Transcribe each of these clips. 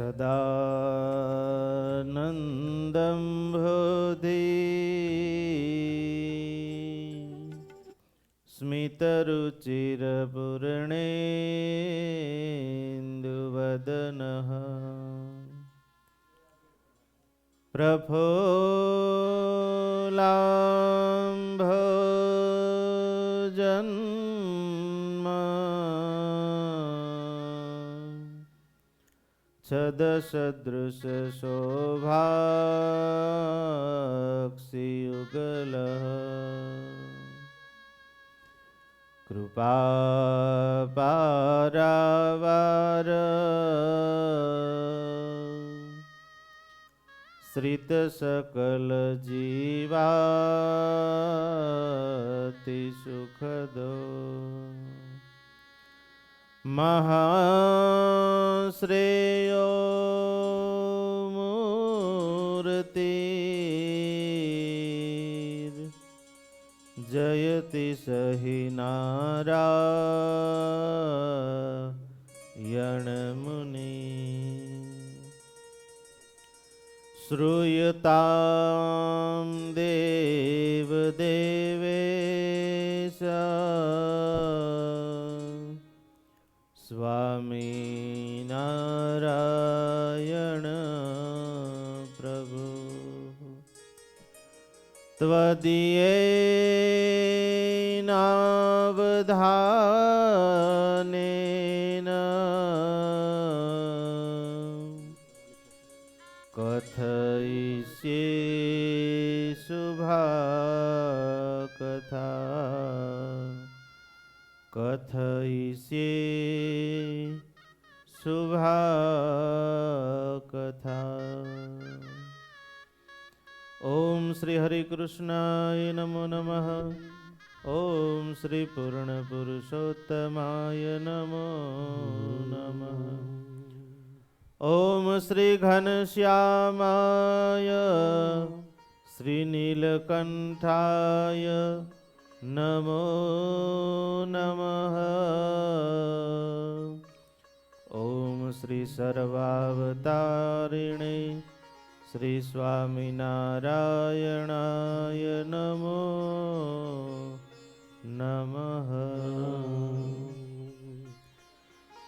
સદાનંદં ભુધિ સ્મિતરુચિરપૂર્ણેન્દુવદનઃ છદસદૃશશોભાક્ષિયુગલઃ કૃપાપારાવાર શ્રિતસકલજીવાતિસુખદો મહાશ્રેયો મૂર્તિર જયતિ સહિ નારાયણ મુનિ શ્રૂયતામ દેવ દેવેશ સ્વામી નારાયણ પ્રભુ ત્વદીયેનાવધાનેન કથયિષ્યે શુભા કથા કથયિષ્યે શુભા કથા. ઓમ શ્રી હરિ કૃષ્ણાય નમો નમઃ. ઓમ શ્રી પૂર્ણ પુરુષોત્તમાય નમો નમઃ. ઓમ શ્રી ઘનશ્યામાય શ્રી નીલકંઠાય નમો નમઃ. ઓમ શ્રી સર્વાવતારિણે શ્રી સ્વામિનારાયણાય નમો નમઃ.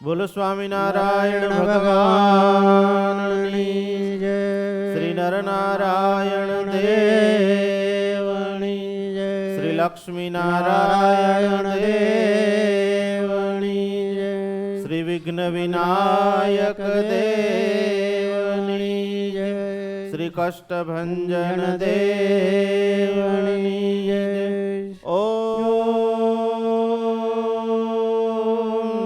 બોલો સ્વામિનારાયણ ભગવાનની જય. શ્રી નરનારાયણ દેવની જય. શ્રી લક્ષ્મીનારાયણ દેવની જય. શ્રી વિઘ્ન વિનાયક દેવની જય. શ્રી કષ્ટભંજન દેવની જય. ઓમ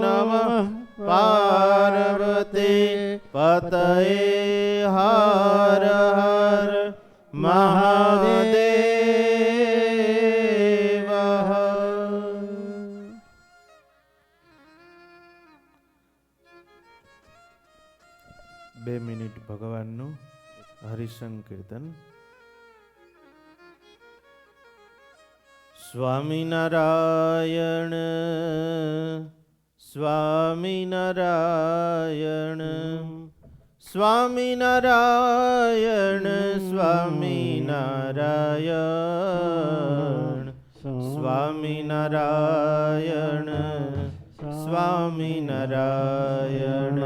નમઃ પાર્વતી પતયે હર હર મહાદેવ. બે મિનિટ ભગવાનનું હરિસંકીર્તન. સ્વામિનારાયણ સ્વામિનારાયણ સ્વામિનારાયણ સ્વામિનારાયણ સ્વામિનારાયણ સ્વામિનારાયણ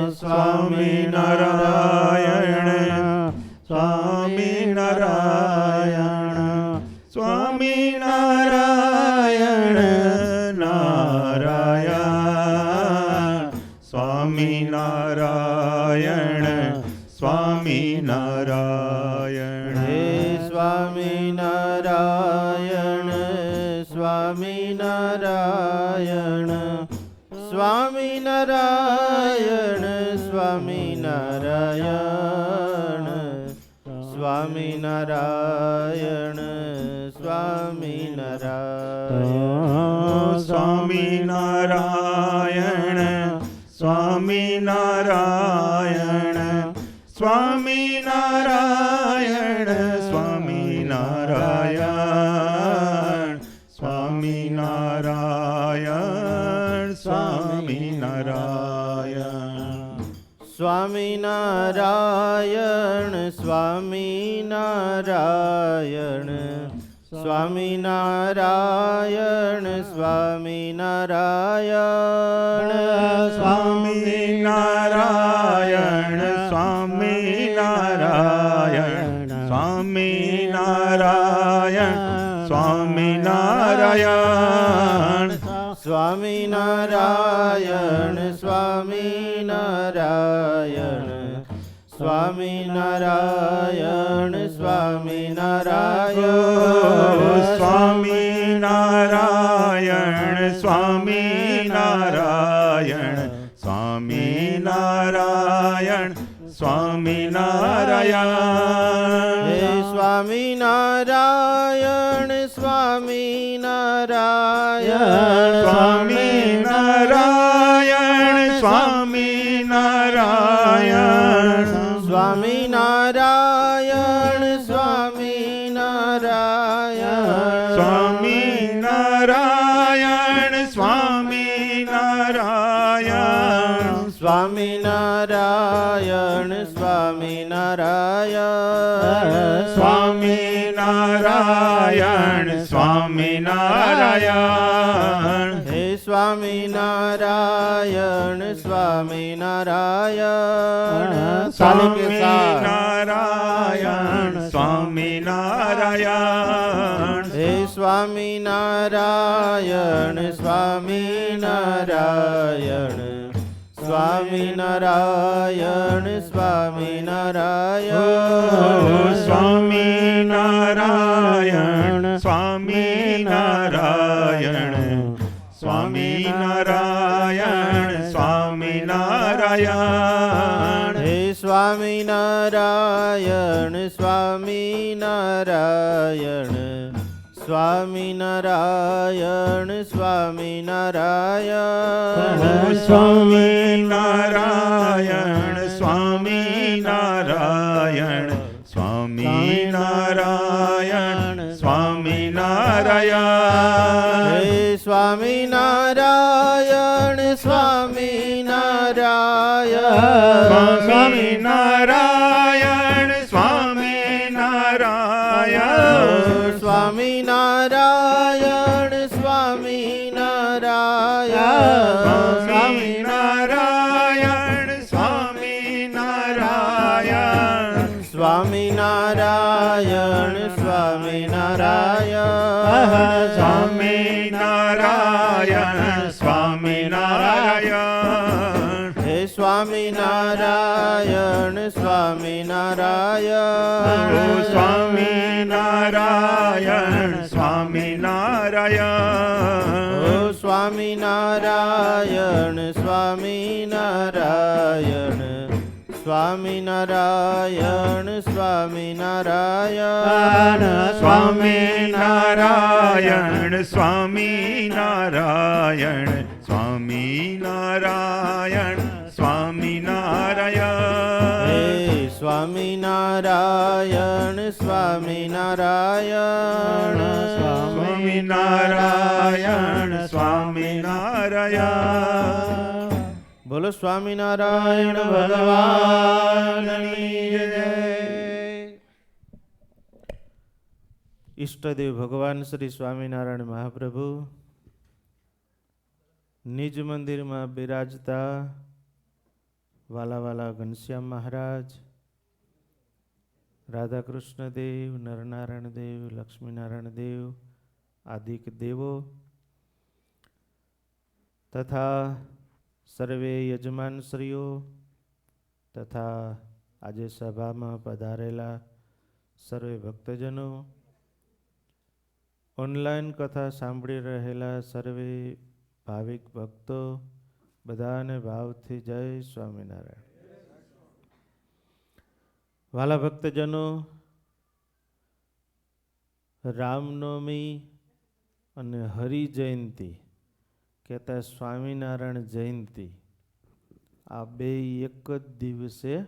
સ્વામિનારાયણ સ્વામિનારાયણ સ્વામિનારાયણ નારાયણ સ્વામિનારાયણ સ્વામિનારાયણ. હે સ્વામિનારાયણ સ્વામિનારાયણ સ્વામિનારાયણ સ્વામિનારાયણ સ્વામિનારાયણ સ્વામિનારાયણ સ્વામિનારાયણ સ્વામિનારાયણ સ્વામિનારાયણ સ્વામિનારાયણ સ્વામિનારાયણ સ્વામિનારાયણ સ્વામિનારાયણ સ્વામિનારાયણ સ્વામિનારાયણ સ્વામિનારાયણ સ્વામિનારાયણ સ્વામિનારાયણ સ્વામિનારાયણ સ્વામિનારાયણ સ્વામિનારાયણ સ્વામિનારાયણ સ્વામિનારાયણ સ્વામિનારાયણ સ્વામિનારાયણ સ્વામિનારાયણ સ્વામિનારાયણ હે સ્વામિનારાયણ સ્વામિનારાયણ સ્વામિનારાયણ સ્વામિનારાયણ સ્વામિનારાયણ સ્વામિનારાયણ સ્વામિનારાયણ સ્વામિનારાયણ સ્વામિનારાયણ સ્વામિનારાયણ સ્વામિનારાયણ સ્વામિનારાયણ હે સ્વામિનારાયણ સ્વામિનારાયણ સ્વામિનારાયણ સ્વામિનારાયણ હે સ્વામિનારાયણ સ્વામિનારાયણ સ્વામિનારાયણ સ્વામિનારાયણ સ્વામિનારાયણ સ્વામિનારાયણ સ્વામિનારાયણ સ્વામિનારાયણ હે સ્વામિનારાયણ સ્વામિનારાયણ સ્વામિનારાયણ સ્વામિનારાયણ સ્વામિનારાયણ સ્વામિનારાયણ સ્વામિનારાયણ સ્વામિનારાયણ હે સ્વામિનારાયણ સ્વામિનારાયણ સ્વામિનારાયણ સ્વામિનારાયણ સ્વામિનારાયણ સ્વામિનારાયણ સ્વામિનારાયણ સ્વામિનારાયણ સ્વામિનારાયણ સ્વામિનારાયણ સ્વામિનારાયણ હે સ્વામિનારાયણ સ્વામિનારાયણ સ્વામિનારાયણ સ્વામિનારાયણ ઓ સ્વામિનારાયણ સ્વામિનારાયણ સ્વામિનારાયણ સ્વામિનારાયણ સ્વામિનારાયણ સ્વામિનારાયણ સ્વામિનારાયણ સ્વામિનારાયણ હે સ્વામિનારાયણ સ્વામિનારાયણ સ્વામિનારાયણ સ્વામિનારાયણ બોલો સ્વામિનારાયણ ભગવાનની જય. ઈષ્ટદેવ ભગવાન શ્રી સ્વામિનારાયણ મહાપ્રભુ નિજ મંદિરમાં બિરાજતા વાલા વાલા ઘનશ્યામ મહારાજ, રાધાકૃષ્ણ દેવ, નરનારાયણ દેવ, લક્ષ્મીનારાયણ દેવ આદિક દેવો તથા સર્વે યજમાનશ્રીઓ તથા આજે સભામાં પધારેલા સર્વે ભક્તજનો, ઓનલાઈન કથા સાંભળી રહેલા સર્વે ભાવિક ભક્તો, બધાને ભાવથી જય સ્વામિનારાયણ. વાલા ભક્તજનો, રામનવમી અને હરિ જયંતિ કહેતા સ્વામિનારાયણ જયંતિ આ બે એક જ દિવસે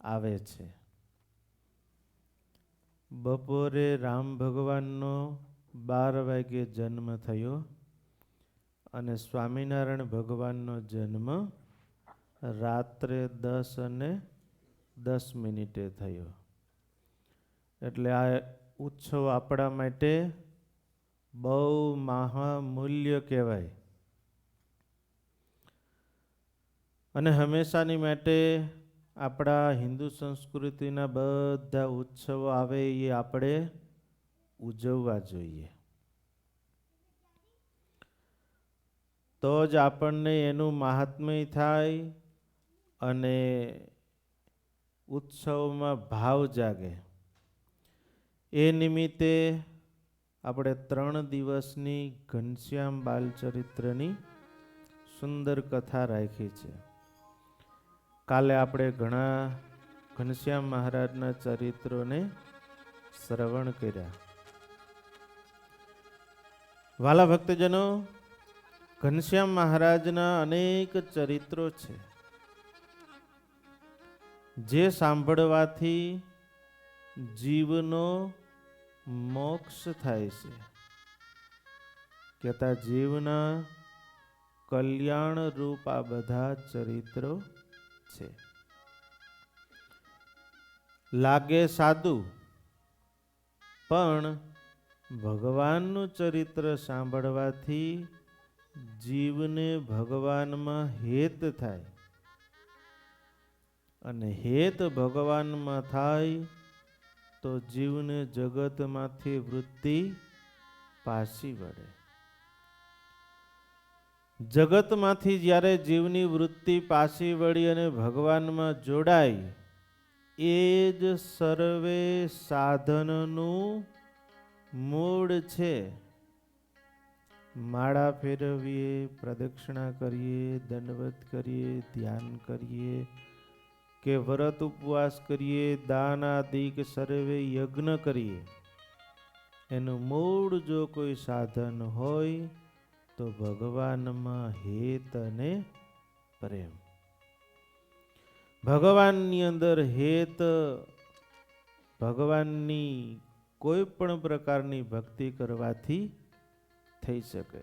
આવે છે. બપોરે રામ ભગવાનનો 12 વાગ્યે જન્મ થયો અને સ્વામિનારાયણ ભગવાનનો જન્મ રાત્રે 10:10 થયો. એટલે આ ઉત્સવ આપણા માટે બહુ મહામૂલ્ય કહેવાય. અને હંમેશાની માટે આપણા હિન્દુ સંસ્કૃતિના બધા ઉત્સવો આવે એ આપણે ઉજવવા જોઈએ. તો જ આપણને એનું મહાત્મ્ય થાય અને ઉત્સવમાં ભાવ જાગે. એ નિમિત્તે આપણે 3 દિવસની ઘનશ્યામ બાલચરિત્રની સુંદર કથા રાખી છે. કાલે આપણે ઘણા ઘનશ્યામ મહારાજના ચરિત્રોને શ્રવણ કર્યા. વાલા ભક્તજનો, ઘનશ્યામ મહારાજના અનેક ચરિત્રો છે જે સાંભળવાથી જીવનો મોક્ષ થાય છે. કહેતા જીવના કલ્યાણ રૂપ આ બધા ચરિત્રો છે. લાગે સાદું, પણ ભગવાનનું ચરિત્ર સાંભળવાથી જીવને ભગવાનમાં હેત થાય, અને હેત ભગવાનમાં થાય તો જીવને જગતમાંથી વૃત્તિ પાછી વળે. જગતમાંથી જ્યારે જીવની વૃત્તિ પાછી વળી અને ભગવાનમાં જોડાય, એ જ સર્વે સાધનનું મૂળ છે. માળા ફેરવીએ, પ્રદક્ષિણા કરીએ, દંડવત કરીએ, ધ્યાન કરીએ કે વ્રત ઉપવાસ કરીએ, દાન આદિક સર્વે યજ્ઞ કરીએ, એનું મૂળ જો કોઈ સાધન હોય તો ભગવાનમાં હેત અને પ્રેમ. ભગવાનની અંદર હેત, ભગવાનની કોઈ પણ પ્રકારની ભક્તિ કરવાથી થઈ શકે.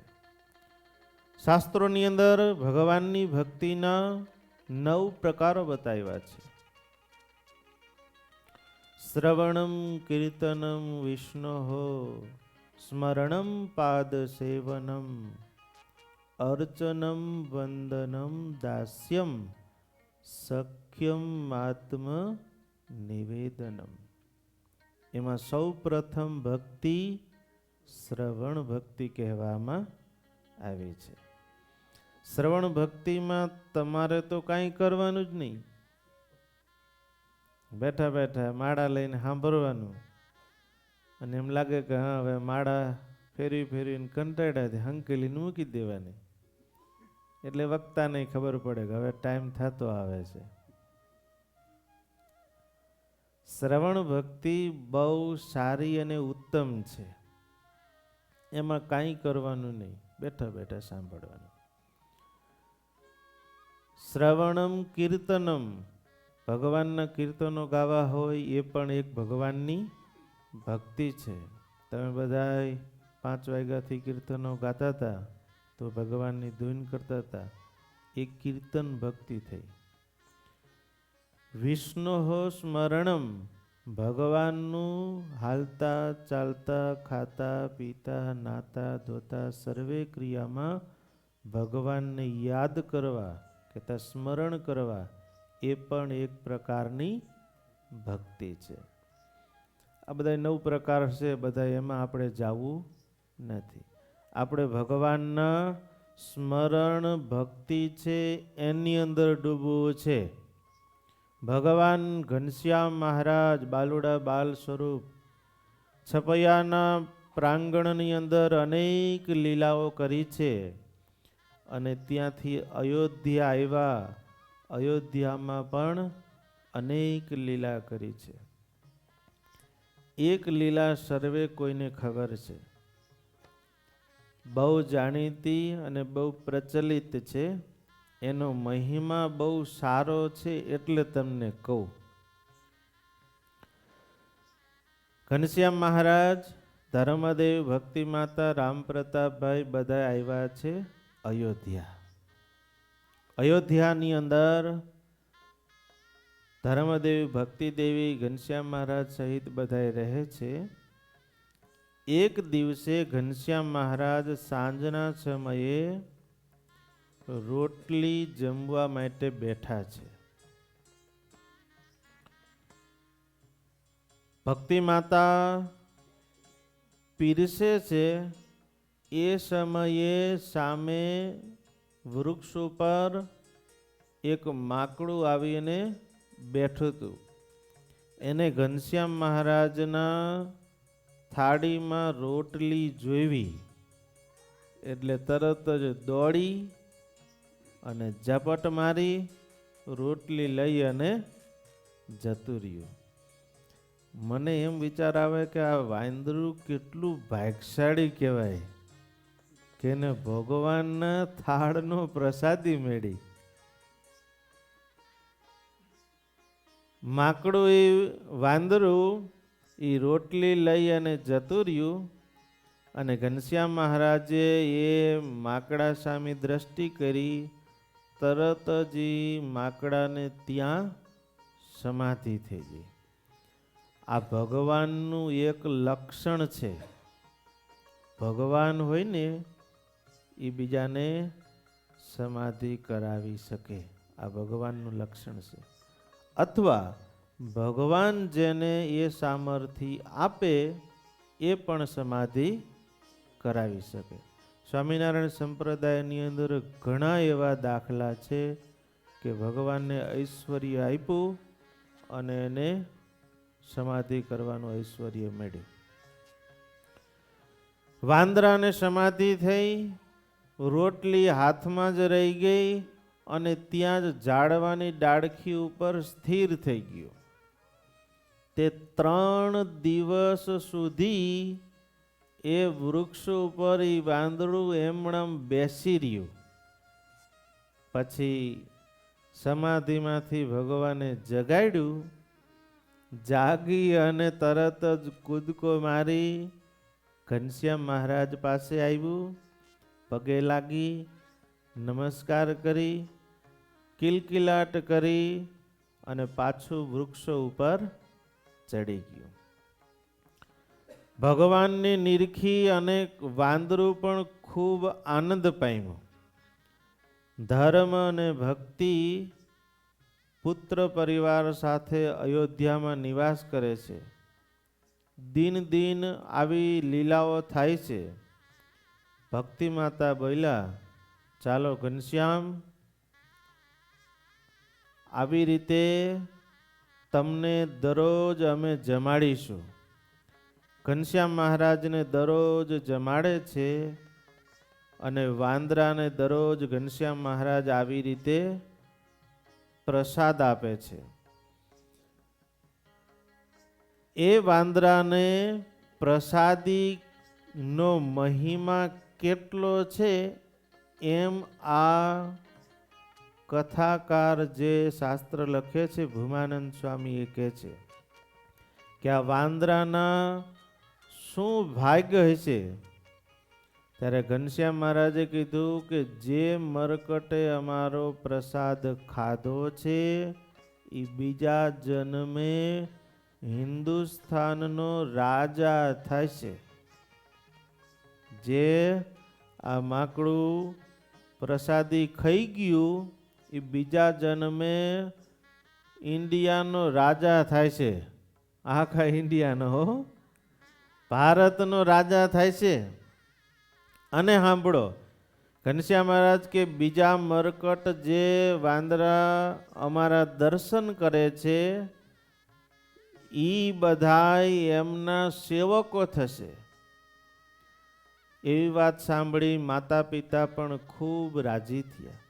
શાસ્ત્રોની અંદર ભગવાનની ભક્તિના 9 પ્રકારો બતાવ્યા છે. શ્રવણમ કીર્તનમ વિષ્ણોઃ, સ્મરણમ પાદ સેવનમ, અર્ચનમ વંદનમ દાસ્યમ, સખ્યમ આત્મ નિવેદનમ. એમાં સૌ પ્રથમ ભક્તિ શ્રવણ ભક્તિ કહેવામાં આવી છે. શ્રવણ ભક્તિમાં તમારે તો કાંઈ કરવાનું જ નહીં. બેઠા બેઠા માળા લઈને સાંભળવાનું, અને એમ લાગે કે હા હવે માળા ફેરવી ફેરવીને કંટાળ્યા હંકેલીને મૂકી દેવાની. એટલે વક્તાને ખબર પડે કે હવે ટાઈમ થતો આવે છે. શ્રવણ ભક્તિ બહુ સારી અને ઉત્તમ છે. એમાં કાંઈ કરવાનું નહીં, બેઠા બેઠા સાંભળવાનું. શ્રવણમ કીર્તનમ, ભગવાનના કીર્તનો ગાવા હોય એ પણ એક ભગવાનની ભક્તિ છે. તમે બધા 5 વાગ્યાથી કીર્તનો ગાતા હતા તો ભગવાનની ધૂન કરતા હતા, એ કીર્તન ભક્તિ થઈ. વિષ્ણોઃ સ્મરણમ, ભગવાનનું હાલતા ચાલતા ખાતા પીતા નાતા ધોતા સર્વે ક્રિયામાં ભગવાનને યાદ કરવા કે સ્મરણ કરવા, એ પણ એક પ્રકારની ભક્તિ છે. આ બધા 9 પ્રકાર છે, બધા એમાં આપણે જવું નથી. આપણે ભગવાનના સ્મરણ ભક્તિ છે એની અંદર ડૂબવું છે. ભગવાન ઘનશ્યામ મહારાજ બાલુડા બાલ સ્વરૂપ છપૈયાના પ્રાંગણની અંદર અનેક લીલાઓ કરી છે, અને ત્યાંથી અયોધ્યા આવ્યા. અયોધ્યામાં પણ અનેક લીલા કરી છે. એક લીલા સર્વે કોઈને ખબર છે, બહુ જાણીતી અને બહુ પ્રચલિત છે. એનો મહિમા બહુ સારો છે એટલે તમને કહું. ઘનશ્યામ મહારાજ, ધર્મદેવ, ભક્તિ માતા, રામ પ્રતાપભાઈ બધા આવ્યા છે અયોધ્યા. અયોધ્યાની અંદર ધર્મદેવી ભક્તિદેવી ઘનશ્યામ મહારાજ સહિત બધાય રહે છે. એક દિવસે ઘનશ્યામ મહારાજ સાંજના સમયે રોટલી જમવા માટે બેઠા છે. ભક્તિ માતા પીરસે છે. એ સમયે સામે વૃક્ષ ઉપર એક માકડું આવીને બેઠું હતું. એને ઘનશ્યામ મહારાજના થાળીમાં રોટલી જોઈ એટલે તરત જ દોડી અને ઝપટ મારી રોટલી લઈ અને જતું રહ્યું. મને એમ વિચાર આવે કે આ વાંદરું કેટલું ભાગ્યશાળી કહેવાય કે એને ભગવાનના થાળનો પ્રસાદી મેળી. માકડું એ વાંદરું એ રોટલી લઈ અને જતું રહ્યું અને ઘનશ્યામ મહારાજે એ માકડા સામે દ્રષ્ટિ કરી. તરત જ માકડાને ત્યાં સમાધિ થઈ ગઈ. આ ભગવાનનું એક લક્ષણ છે. ભગવાન હોય ને એ બીજાને સમાધિ કરાવી શકે. આ ભગવાનનું લક્ષણ છે. અથવા ભગવાન જેને એ સામર્થ્ય આપે એ પણ સમાધિ કરાવી શકે. સ્વામિનારાયણ સંપ્રદાયની અંદર ઘણા એવા દાખલા છે કે ભગવાનને ઐશ્વર્ય આપ્યું અને એને સમાધિ કરવાનું ઐશ્વર્ય મળ્યું. વાંદરાને સમાધિ થઈ, રોટલી હાથમાં જ રહી ગઈ અને ત્યાં જ ઝાડવાની ડાળખી ઉપર સ્થિર થઈ ગયો. તે 3 દિવસ સુધી એ વૃક્ષ ઉપર એ વાંદરું એમણમ બેસી રહ્યું. પછી સમાધિમાંથી ભગવાને જગાડ્યું. જાગી અને તરત જ કૂદકો મારી ઘનશ્યામ મહારાજ પાસે આવ્યું. પગે લાગી નમસ્કાર કરી કિલકિલાટ કરી અને પાછું વૃક્ષ ઉપર ચડી ગયું. ભગવાનની નિરખી અને વાંદરું પણ ખૂબ આનંદ પામ્યો. ધર્મ અને ભક્તિ પુત્ર પરિવાર સાથે અયોધ્યામાં નિવાસ કરે છે. દિન દિન આવી લીલાઓ થાય છે. ભક્તિ માતા બોલ્યા, ચાલો ઘનશ્યામ, આવી રીતે તમને દરરોજ અમે જમાડીશું. ઘનશ્યામ મહારાજને દરરોજ જમાડે છે અને વાંદરાને દરરોજ ઘનશ્યામ મહારાજ આવી રીતે પ્રસાદ આપે છે. એ વાંદરાને પ્રસાદીનો મહિમા કેટલો છે એમ આ કથાકાર જે શાસ્ત્ર લખે છે ભૂમાનંદ સ્વામી એ કહે છે કે આ વાંદરાના શું ભાગ્ય હશે. ત્યારે ઘનશ્યામ મહારાજે કીધું કે જે મરકટે અમારો પ્રસાદ ખાધો છે એ બીજા જન્મે હિન્દુસ્તાનનો રાજા થશે. જે આ માકડું પ્રસાદી ખાઈ ગયું એ બીજા જન્મે ઇન્ડિયાનો રાજા થાય છે. આખા ઇન્ડિયાનો, ભારતનો રાજા થાય છે. અને સાંભળો, ઘનશ્યામ મહારાજ કે બીજા મરકટ જે વાંદરા અમારા દર્શન કરે છે ઈ બધાય એમના સેવકો થશે. એવી વાત સાંભળી માતા પિતા પણ ખૂબ રાજી થયા.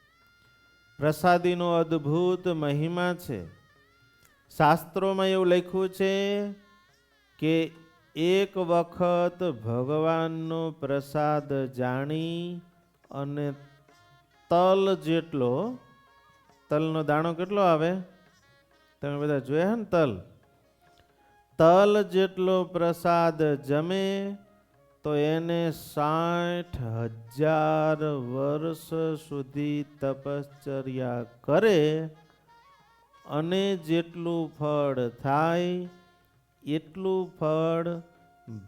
પ્રસાદીનો અદ્ભુત મહિમા છે. શાસ્ત્રોમાં એવું લખ્યું છે કે એક વખત ભગવાનનો પ્રસાદ જાણી અને તલ જેટલો, તલનો દાણો કેટલો આવે તમે બધા જોયા ને, તલ જેટલો પ્રસાદ જમે તો એને 60,000 વર્ષ સુધી તપશ્ચર્યા કરે અને જેટલું ફળ થાય એટલું ફળ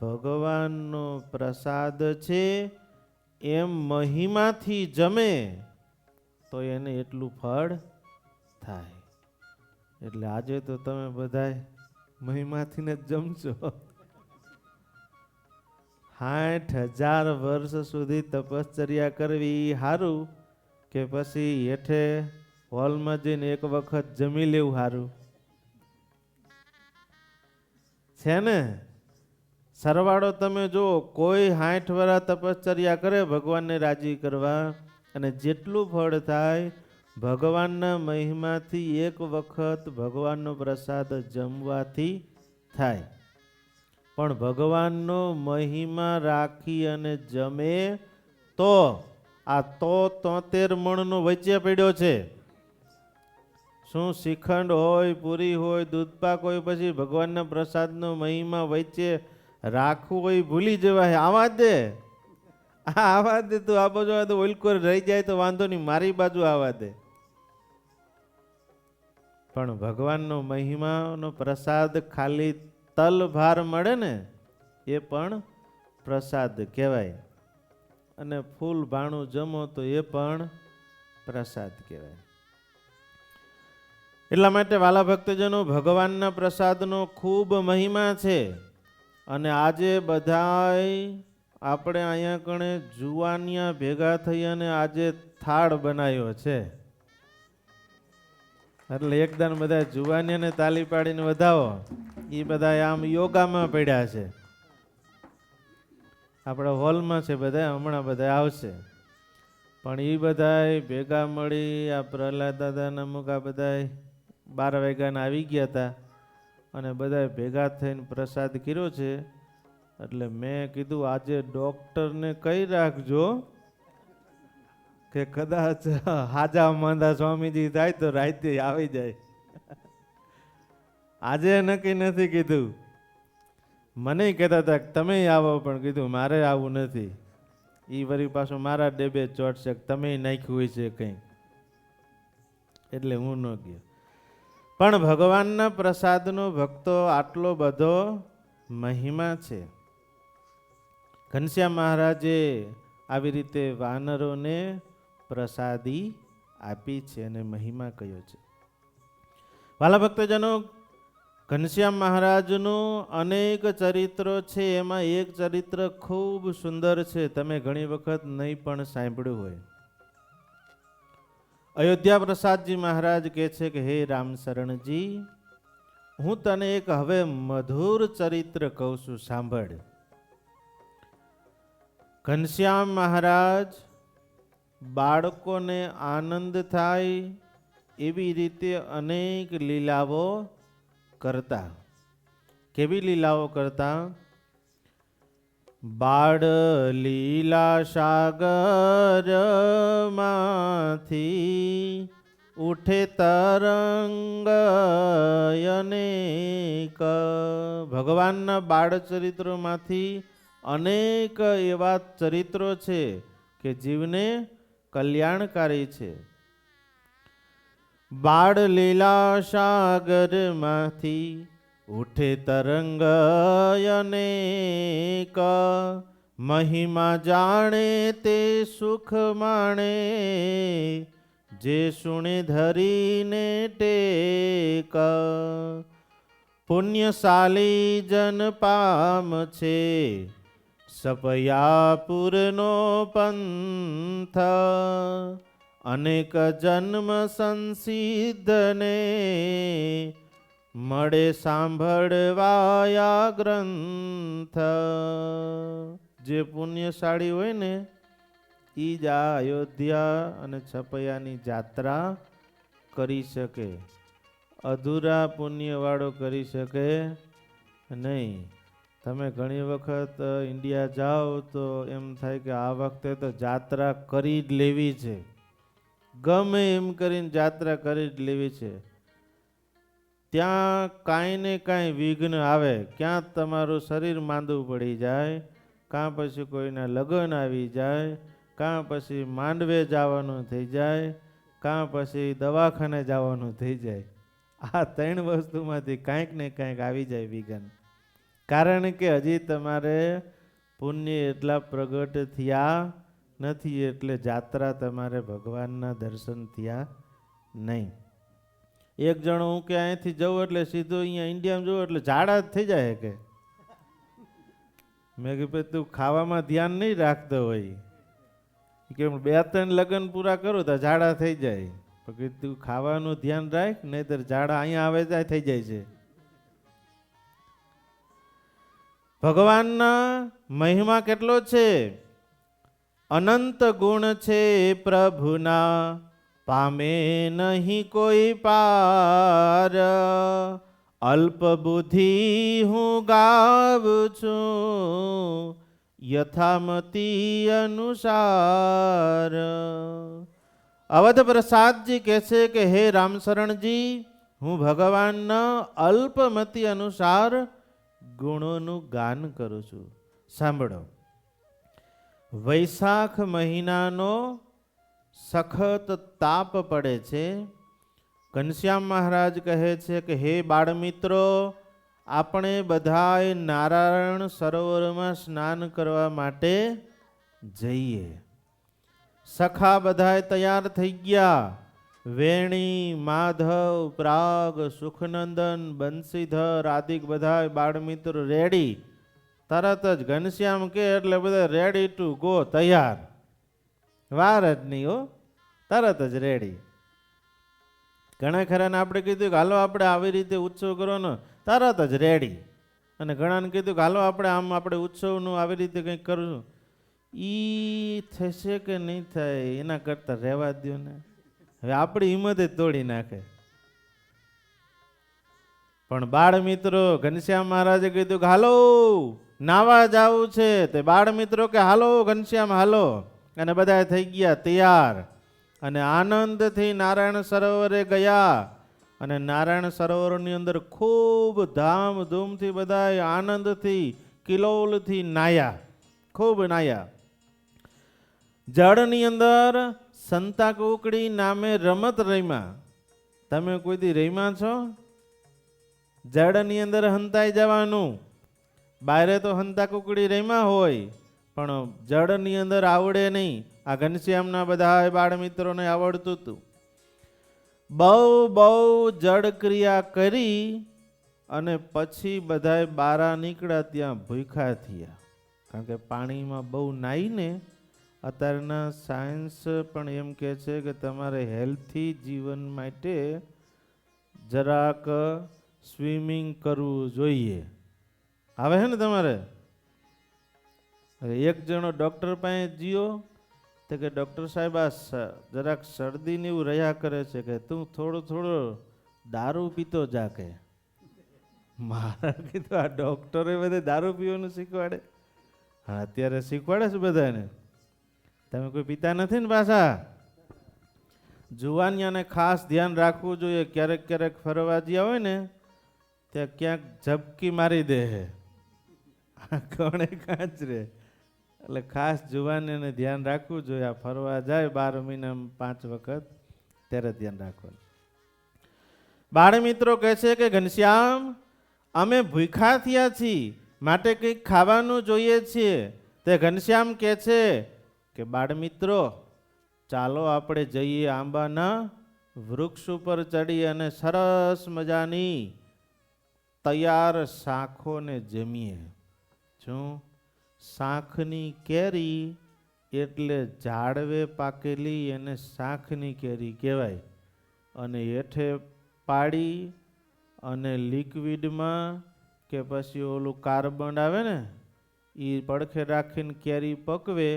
ભગવાનનો પ્રસાદ છે એમ મહિમાથી જમે તો એને એટલું ફળ થાય. એટલે આજે તો તમે બધાય મહિમાથી ને જ જમશો. 60,000 વર્ષ સુધી તપશ્ચર્યા કરવી સારું કે પછી હેઠે હોલમાં જઈને એક વખત જમી લેવું સારું છે ને? સરવાળો તમે જુઓ, કોઈ 60 વર્ષ તપશ્ચર્યા કરે ભગવાનને રાજી કરવા અને જેટલું ફળ થાય ભગવાનના મહિમાથી એક વખત ભગવાનનો પ્રસાદ જમવાથી થાય. પણ ભગવાનનો મહિમા રાખી અને જમે તો આ 73 મણનો વચ્ચે પડ્યો છે. શું શ્રીખંડ હોય, પૂરી હોય, દૂધપાક હોય, પછી ભગવાનના પ્રસાદનો મહિમા વચ્ચે રાખવું હોય ભૂલી જવાય. આવા દે, આવા દે, તું આ બાજુ આવે તો ઓલકોર રહી જાય તો વાંધો નહીં, મારી બાજુ આવા દે. પણ ભગવાનનો મહિમાનો પ્રસાદ ખાલી તલ ભાર મળે ને એ પણ પ્રસાદ કહેવાય, અને ફૂલ ભાણું જમો તો એ પણ પ્રસાદ કહેવાય. એટલા માટે વાલા ભક્તજનો, ભગવાનના પ્રસાદનો ખૂબ મહિમા છે. અને આજે બધાય આપણે અહીંયા કણે જુવાનિયા ભેગા થઈ અને આજે થાળ બનાવ્યો છે. એટલે એકદમ બધા જુવાનિયાને તાલી પાડીને વધાવો. એ બધા આમ યોગામાં પડ્યા છે. આપણા હોલમાં છે બધા, હમણાં બધા આવશે. પણ એ બધા ભેગા મળી આ પ્રહલાદ દાદાના અમુક આ બધા 12 વાગ્યાના આવી ગયા હતા અને બધા ભેગા થઈને પ્રસાદ કર્યો છે. એટલે મેં કીધું આજે ડોક્ટરને કહી રાખજો કે કદાચ હાજા માંદા સ્વામીજી થાય તો રાતે આવી જાય. આજે નક્કી નથી કીધું. મને કહેતા હતા કે તમે આવો, પણ કીધું મારે આવું નથી. એ વળી પાછું મારા ડેબે ચોટશે કે તમે નાખ્યું હોય છે કંઈ, એટલે હું ન ગયો. પણ ભગવાનના પ્રસાદનો ભક્તો આટલો બધો મહિમા છે. ઘનશ્યામ મહારાજે આવી રીતે વાનરોને પ્રસાદી આપી છે અને મહિમા કયો છે. વાલા ભક્તજનો, ઘનશ્યામ મહારાજનું અનેક ચરિત્રો છે. એમાં એક ચરિત્ર ખૂબ સુંદર છે, તમે ઘણી વખત નહીં પણ સાંભળ્યું હોય. અયોધ્યા પ્રસાદજી મહારાજ કહે છે કે હે રામશરણજી, હું તને એક હવે મધુર ચરિત્ર કહું છું, સાંભળ. ઘનશ્યામ મહારાજ બાળકોને આનંદ થાય એવી રીતે અનેક લીલાઓ કરતા. કેવી લીલાઓ કરતા? બાળ લીલા સાગર માંથી ઉઠે તરંગ અનેક. ભગવાનના બાળ ચરિત્રોમાંથી અનેક એવા ચરિત્રો છે કે જીવને કલ્યાણકારી છે. બાળ લીલા સાગર માંથી ઉઠે તરંગ અનેક. મહિમા જાણે તે સુખ માણે, જે સુણે ધરીને ટેક. પુણ્યશાલી જન પામ છે સપયાપુરનો પંથ. અનેક જન્મ સંસિદ્ધને મળે સાંભળવાયા ગ્રંથ. જે પુણ્યશાળી હોય ને એ જ આ અયોધ્યા અને છપૈયાની જાત્રા કરી શકે. અધૂરા પુણ્યવાળો કરી શકે નહીં. તમે ઘણી વખત ઇન્ડિયા જાઓ તો એમ થાય કે આ વખતે તો જાત્રા કરી જ લેવી છે, ગમે એમ કરીને જાત્રા કરી જ લેવી છે. ત્યાં કાંઈ ને કાંઈ વિઘ્ન આવે, ક્યાં તમારું શરીર માંદું પડી જાય, કાં પછી કોઈના લગ્ન આવી જાય, કાં પછી માંડવે જવાનું થઈ જાય, કાં પછી દવાખાને જવાનું થઈ જાય. આ ત્રણ વસ્તુમાંથી કાંઈક ને કાંઈક આવી જાય વિઘ્ન. કારણ કે હજી તમારે પુણ્ય એટલા પ્રગટ થયા નથી, એટલે જાત્રા તમારે ભગવાનના દર્શન થયા નહીં. એક જણો હું કે અહીંથી જવું એટલે સીધું અહીંયા ઇન્ડિયામાં જવું એટલે ઝાડા જ થઈ જાય કે મેં કીધું તું ખાવામાં ધ્યાન નહીં રાખતો હોય કે 2-3 લગ્ન પૂરા કરું તો ઝાડા થઈ જાય. પછી તું ખાવાનું ધ્યાન રાખ, નહીતર ઝાડા અહીંયા આવે ત્યાં થઈ જાય છે. ભગવાનના મહિમા કેટલો છે, અનંત ગુણ છે પ્રભુના, પામે નહીં કોઈ પાર. અલ્પ બુદ્ધિ હું ગાવું છું, યથામતી અનુસાર. અવધ પ્રસાદજી કહે છે કે હે રામશરણજી, હું ભગવાનના અલ્પમતી અનુસાર ગુણોનું ગાન કરું છું. સાંભળો, વૈશાખ મહિનાનો સખત તાપ પડે છે. ઘનશ્યામ મહારાજ કહે છે કે હે બાળમિત્રો, આપણે બધાએ નારાયણ સરોવરમાં સ્નાન કરવા માટે જઈએ. સખા બધાએ તૈયાર થઈ ગયા. વેણી, માધવ, પ્રાગ, સુખનંદન, બંસીધર આદિક બધા બાળમિત્રો રેડી. તરત જ ઘનશ્યામ કે એટલે બધા રેડી ટુ ગો, તૈયાર. વાર જ નહીં હો, તરત જ રેડી. ઘણા ખરાને આપણે કીધું કે હાલો આપણે આવી રીતે ઉત્સવ કરો ને, તરત જ રેડી. અને ઘણાને કીધું કે હાલો આપણે ઉત્સવનું આવી રીતે કંઈક કરશું. ઈ થશે કે નહીં થાય એના કરતાં રહેવા દો ને. હવે આપણી હિંમત જ તોડી નાખે. પણ બાળ મિત્રો, ઘનશ્યામ મહારાજે કીધું કે હાલો નાવા જવું છે, તે બાળ મિત્રો કે હાલો ઘનશ્યામ હાલો. અને બધા થઈ ગયા તૈયાર અને આનંદથી નારાયણ સરોવરે ગયા. અને નારાયણ સરોવરની અંદર ખૂબ ધામધૂમથી બધા આનંદથી કિલોલથી નાયા, ખૂબ નાયા. જળની અંદર સંતા કુકડી નામે રમત રમ્યા. તમે કોઈ દી રમ્યા છો? જળની અંદર હંતાઈ જવાનું. બારે તો હંતા કુકડી રમ્યા હોય, પણ જળની અંદર આવડે નહીં. આ ઘનશ્યામના બધા બાળ મિત્રોને આવડતું હતું. બહુ જળ ક્રિયા કરી અને પછી બધા બારા નીકળ્યા, ત્યાં ભૂખ્યા થયા. કારણ કે પાણીમાં બહુ નાહીને. અત્યારના સાયન્સ પણ એમ કહે છે કે તમારે હેલ્થી જીવન માટે જરાક સ્વિમિંગ કરવું જોઈએ. આવે છે ને તમારે? એક જણો ડૉક્ટર પાસે ગયો તો કે ડૉક્ટર સાહેબ આ જરાક શરદીને એવું રહ્યા કરે છે, કે તું થોડો દારૂ પીતો જા. કે મારા કીધું આ ડૉક્ટરે બધે દારૂ પીવાનું શીખવાડે? હા, અત્યારે શીખવાડે છે બધાને. તમે કોઈ પીતા નથી ને પાછા? જુવાનિયાને ખાસ ધ્યાન રાખવું જોઈએ. ક્યારેક ફરવા જ્યાં હોય ને ત્યાં ક્યાંક ઝબકી મારી દે હે, કોણે કાંચ રે. એટલે ખાસ જુવાનીને ધ્યાન રાખવું જોઈએ. આ ફરવા જાય 12 મહિનામાં 5 વખત, ત્યારે ધ્યાન રાખવાનું. બાળ મિત્રો કહે છે કે ઘનશ્યામ, અમે ભૂખ્યા થયા છીએ, માટે કંઈક ખાવાનું જોઈએ છીએ. તે ઘનશ્યામ કહે છે કે બાળ મિત્રો, ચાલો આપણે જઈએ આંબાના વૃક્ષ ઉપર ચડી અને સરસ મજાની તૈયાર શાખોને જમીએ. શું? શાખની કેરી એટલે ઝાડવે પાકેલી, એને શાખની કેરી કહેવાય. અને હેઠે પાડી અને લિક્વિડમાં કે પછી ઓલું કાર્બન આવે ને એ પડખે રાખીને કેરી પકવે,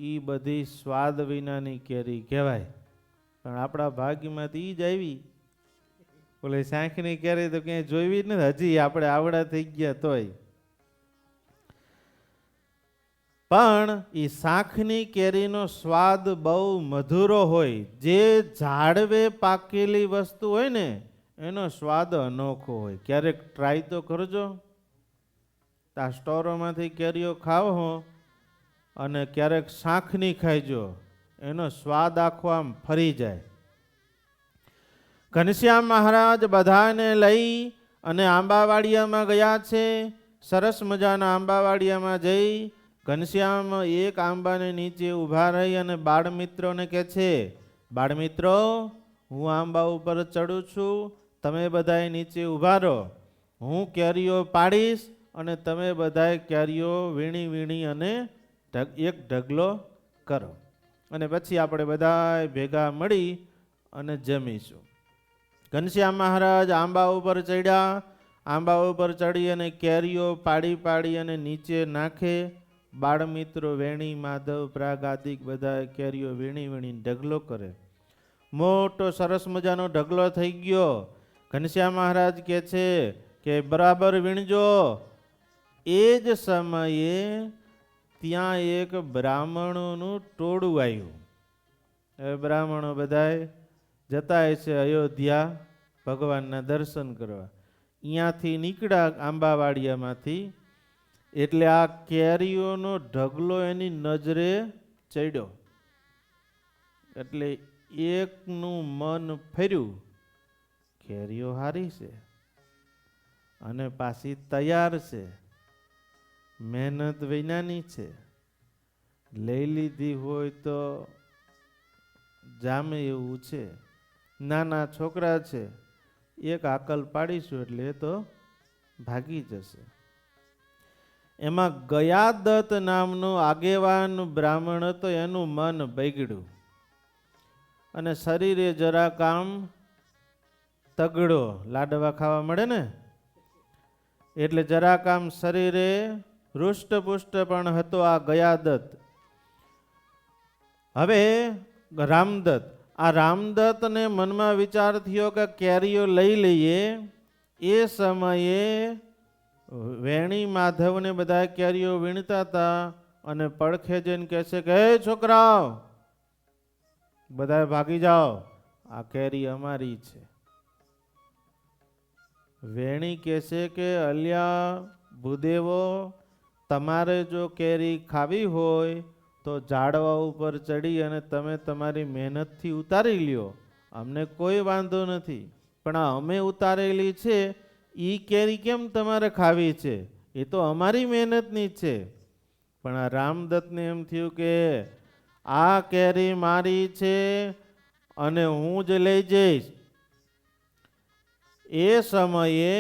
એ બધી સ્વાદ વિનાની કેરી કહેવાય. પણ આપણા ભાગ્યમાંથી જ આવી. ઓલે શાંખની કેરી તો ક્યાંય જોઈ જ નથી. હજી આપણે આવડા થઈ ગયા તોય. પણ એ શાંખની કેરીનો સ્વાદ બહુ મધુરો હોય. જે ઝાડવે પાકેલી વસ્તુ હોય ને એનો સ્વાદ અનોખો હોય. ક્યારેક ટ્રાય તો કરજો. આ સ્ટોરોમાંથી કેરીઓ ખાવ હો અને ક્યારેક શાંખની ખાઈજો, એનો સ્વાદ આખો આમ ફરી જાય. ઘનશ્યામ મહારાજ બધાને લઈ અને આંબાવાડિયામાં ગયા છે. સરસ મજાના આંબાવાડિયામાં જઈ ઘનશ્યામ એક આંબાને નીચે ઊભા રહી અને બાળમિત્રોને કહે છે, બાળમિત્રો, હું આંબા ઉપર ચડું છું, તમે બધાએ નીચે ઊભા રહો. હું કેરીઓ પાડીશ અને તમે બધાએ કેરીઓ વીણી વીણી અને એક ઢગલો કરો અને પછી આપણે બધા ભેગા મળી અને જમીશું. ઘનશ્યામ મહારાજ આંબા ઉપર ચડ્યા. આંબા ઉપર ચડી અને કેરીઓ પાડી પાડી અને નીચે નાખે. બાળમિત્રો વેણી, માધવ, પ્રાગ આદિક બધા કેરીઓ વીણી વીણી ઢગલો કરે. મોટો સરસ મજાનો ઢગલો થઈ ગયો. ઘનશ્યામ મહારાજ કહે છે કે બરાબર વીણજો. એ જ સમયે ત્યાં એક બ્રાહ્મણોનું ટોળું આવ્યું. હવે બ્રાહ્મણો બધાય જતા છે અયોધ્યા ભગવાનના દર્શન કરવા. અહીંયાથી નીકળ્યા આંબાવાડિયામાંથી, એટલે આ કેરીઓનો ઢગલો એની નજરે ચડ્યો. એટલે એકનું મન ફર્યું, કેરીઓ હારી છે અને પાછી તૈયાર છે, મહેનત વિનાની છે, લઈ લીધી હોય તો જામે એવું છે, નાના છોકરા છે, એક આકલ પાડીશું એટલે એ તો ભાગી જશે. એમાં ગયાદત્ત નામનો આગેવાન બ્રાહ્મણ હતો, એનું મન બગડ્યું અને શરીરે જરા કામ તગડો, લાડવા ખાવા મળે ને એટલે જરા કામ શરીરે હૃષ્ટપુષ્ટ પણ હતો આ ગયાદત્ત. હવે રામદત્ત, આ રામદત્તને મનમાં વિચાર થયો કે કેરીઓ લઈ લઈએ. એ સમયે વેણી માધવને બધા કેરીઓ વીણતા હતા અને પડખે જઈને કહે છે કે હે છોકરાઓ, બધા ભાગી જાઓ, આ કેરી અમારી છે. વેણી કહે છે કે અલ્યા ભૂદેવો, તમારે જો કેરી ખાવી હોય તો ઝાડવા ઉપર ચડી અને તમે તમારી મહેનતથી ઉતારી લ્યો, અમને કોઈ વાંધો નથી. પણ આ અમે ઉતારેલી છે એ કેરી કેમ તમારે ખાવી છે? એ તો અમારી મહેનતની જ છે. પણ આ રામદત્તને એમ થયું કે આ કેરી મારી છે અને હું જ લઈ જઈશ. એ સમયે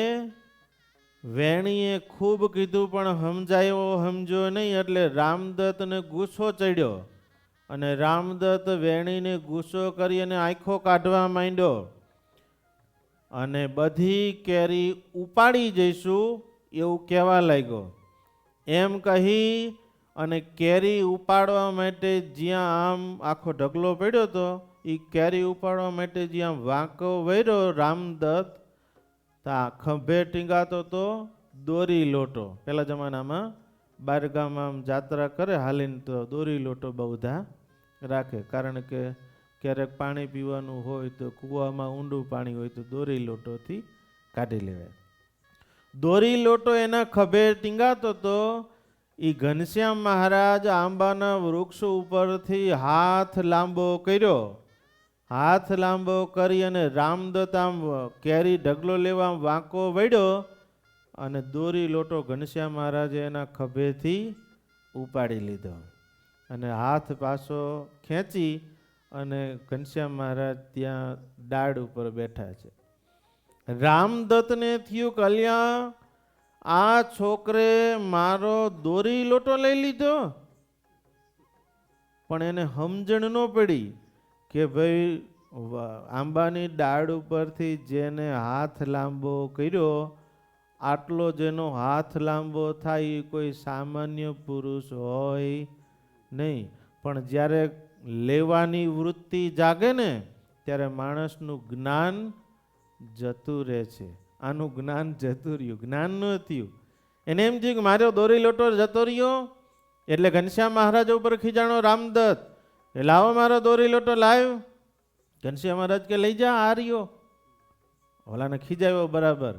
વેણીએ ખૂબ કીધું પણ સમજાયો સમજો નહીં, એટલે રામદત્તને ગુસ્સો ચડ્યો અને રામદત્ત વેણીને ગુસ્સો કરી અને આંખો કાઢવા માંડ્યો અને બધી કેરી ઉપાડી જઈશું એવું કહેવા લાગ્યો. એમ કહી અને કેરી ઉપાડવા માટે જ્યાં આમ આખો ઢગલો પડ્યો હતો, એ કેરી ઉપાડવા માટે જ્યાં વાંકો વર્યો રામદત્ત, તા ખંભે ટીંગાતો તો દોરી લોટો. પેલા જમાનામાં બારગામમાં જાત્રા કરે હાલીને તો દોરી લોટો બધા રાખે, કારણ કે ક્યારેક પાણી પીવાનું હોય તો કૂવામાં ઊંડું પાણી હોય તો દોરી લોટોથી કાઢી લેવાય. દોરી લોટો એના ખભે ટીંગાતો તો. એ ઘનશ્યામ મહારાજ આંબાના વૃક્ષ ઉપરથી હાથ લાંબો કર્યો. હાથ લાંબો કરી અને રામદત્ત આમ કેરી ઢગલો લેવા વાંકો વળ્યો અને દોરી લોટો ઘનશ્યામ મહારાજે એના ખભેથી ઉપાડી લીધો અને હાથ પાછો ખેંચી અને ઘનશ્યામ મહારાજ ત્યાં ડાળ ઉપર બેઠા છે. રામદત્તને થયું કે અલ્યા આ છોકરે મારો દોરી લોટો લઈ લીધો. પણ એને સમજણ ન પડી કે ભાઈ આંબાની ડાળ ઉપરથી જેને હાથ લાંબો કર્યો, આટલો જેનો હાથ લાંબો થાય એ કોઈ સામાન્ય પુરુષ હોય નહીં. પણ જ્યારે લેવાની વૃત્તિ જાગે ને ત્યારે માણસનું જ્ઞાન જતું રહે છે. આનું જ્ઞાન જતું રહ્યું, જ્ઞાન ન થયું. એને એમ થયું કે મારો દોરી લોટો જતો રહ્યો, એટલે ઘનશ્યામ મહારાજ ઉપર ખીજાણો રામદત્ત, લાવો મારો દોરી લોટો લાવ્યો. ઘનશ્યામ મહારાજ કે લઈ જા આ રહ્યો. ઓલાને ખીજાવ્યો બરાબર.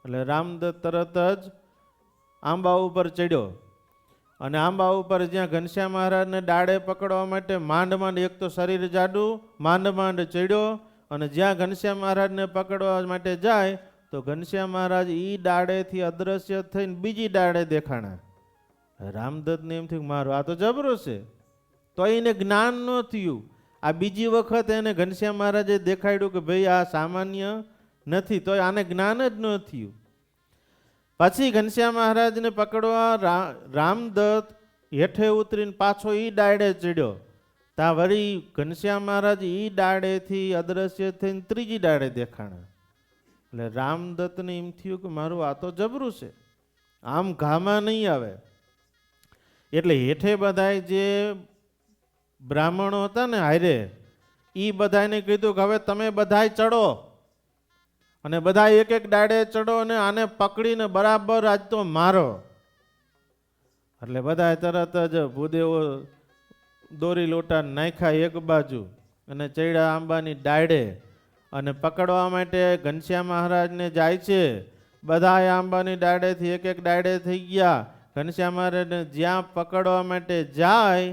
એટલે રામદત્ત તરત જ આંબા ઉપર ચડ્યો અને આંબા ઉપર જ્યાં ઘનશ્યામ મહારાજને ડાળે પકડવા માટે માંડ માંડ, એક તો શરીર જાડું, માંડ માંડ ચડ્યો અને જ્યાં ઘનશ્યામ મહારાજને પકડવા માટે જાય તો ઘનશ્યામ મહારાજ ઈ ડાળેથી અદ્રશ્ય થઈને બીજી ડાળે દેખાણા. રામદત્તને એમ થયું મારું આ તો જબરો છે, તો એને જ્ઞાન ન થયું. આ બીજી વખત એને ઘનશ્યામ મહારાજે દેખાડ્યું કે ભાઈ આ સામાન્ય નથી, તો આને જ્ઞાન જ ન થયું. પછી ઘનશ્યામ મહારાજને પકડવા રામદત્ત હેઠે ઉતરીને પાછો ઈ ડાળે ચડ્યો. ત્યાં વળી ઘનશ્યામ મહારાજ ઈ ડાળેથી અદ્રશ્ય થઈને ત્રીજી ડાળે દેખાણા. એટલે રામદત્તને એમ થયું કે મારું આ તો જબરું છે, આમ ઘામાં નહીં આવે. એટલે હેઠે બધાય જે બ્રાહ્મણો હતા ને હારે, એ બધાને કીધું કે હવે તમે બધાય ચડો અને બધા એક એક ડાળે ચડો અને આને પકડીને બરાબર આજ તો મારો. એટલે બધા તરત જ ભૂદેવો દોરી લોટા નાખ્યા એક બાજુ અને ચડ્યા આંબાની ડાળે અને પકડવા માટે ઘનશ્યામ મહારાજને જાય છે. બધા આંબાની ડાળેથી એક એક ડાળે થઈ ગયા. ઘનશ્યામ મહારાજને જ્યાં પકડવા માટે જાય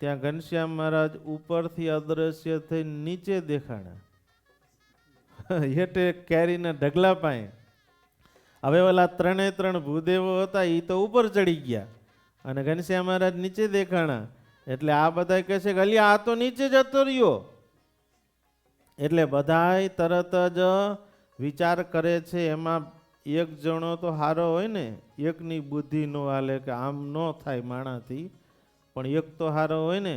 ત્યાં ઘનશ્યામ મહારાજ ઉપરથી અદ્રશ્ય થઈ નીચે દેખાણા. હેઠે કેરીના ઢગલા પાસે. હવે ઓલા ત્રણ ભૂદેવો હતા એ તો ઉપર ચડી ગયા અને ઘનશ્યામ મહારાજ નીચે દેખાણા. એટલે આ બધા કહે છે કે અલ્યા આ તો નીચે જતો રહ્યો. એટલે બધાય તરત જ વિચાર કરે છે. એમાં એક જણો તો હારો હોય ને, એકની બુદ્ધિ નો હાલે કે આમ ન થાય માણાથી, પણ એક તો હારો હોય ને,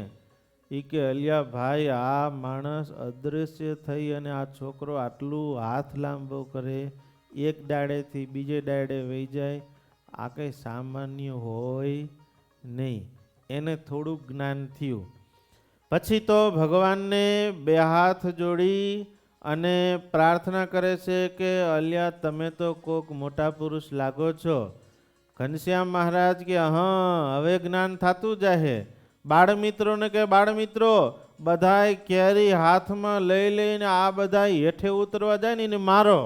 એ કે અલ્યા ભાઈ આ માણસ અદૃશ્ય થઈ અને આ છોકરો આટલું હાથ લાંબો કરે, એક ડાળેથી બીજે ડાળે વહી જાય, આ કંઈ સામાન્ય હોય નહીં. એને થોડુંક જ્ઞાન થયું. પછી તો ભગવાનને બે હાથ જોડી અને પ્રાર્થના કરે છે કે અલ્યા તમે તો કોક મોટા પુરુષ લાગો છો. ઘનશ્યામ મહારાજ કે હા હવે જ્ઞાન થતું જાય. બાળમિત્રોને કે બાળમિત્રો બધાય કેરી હાથમાં લઈ લઈને આ બધા હેઠે ઉતરવા જાય ને એને મારો.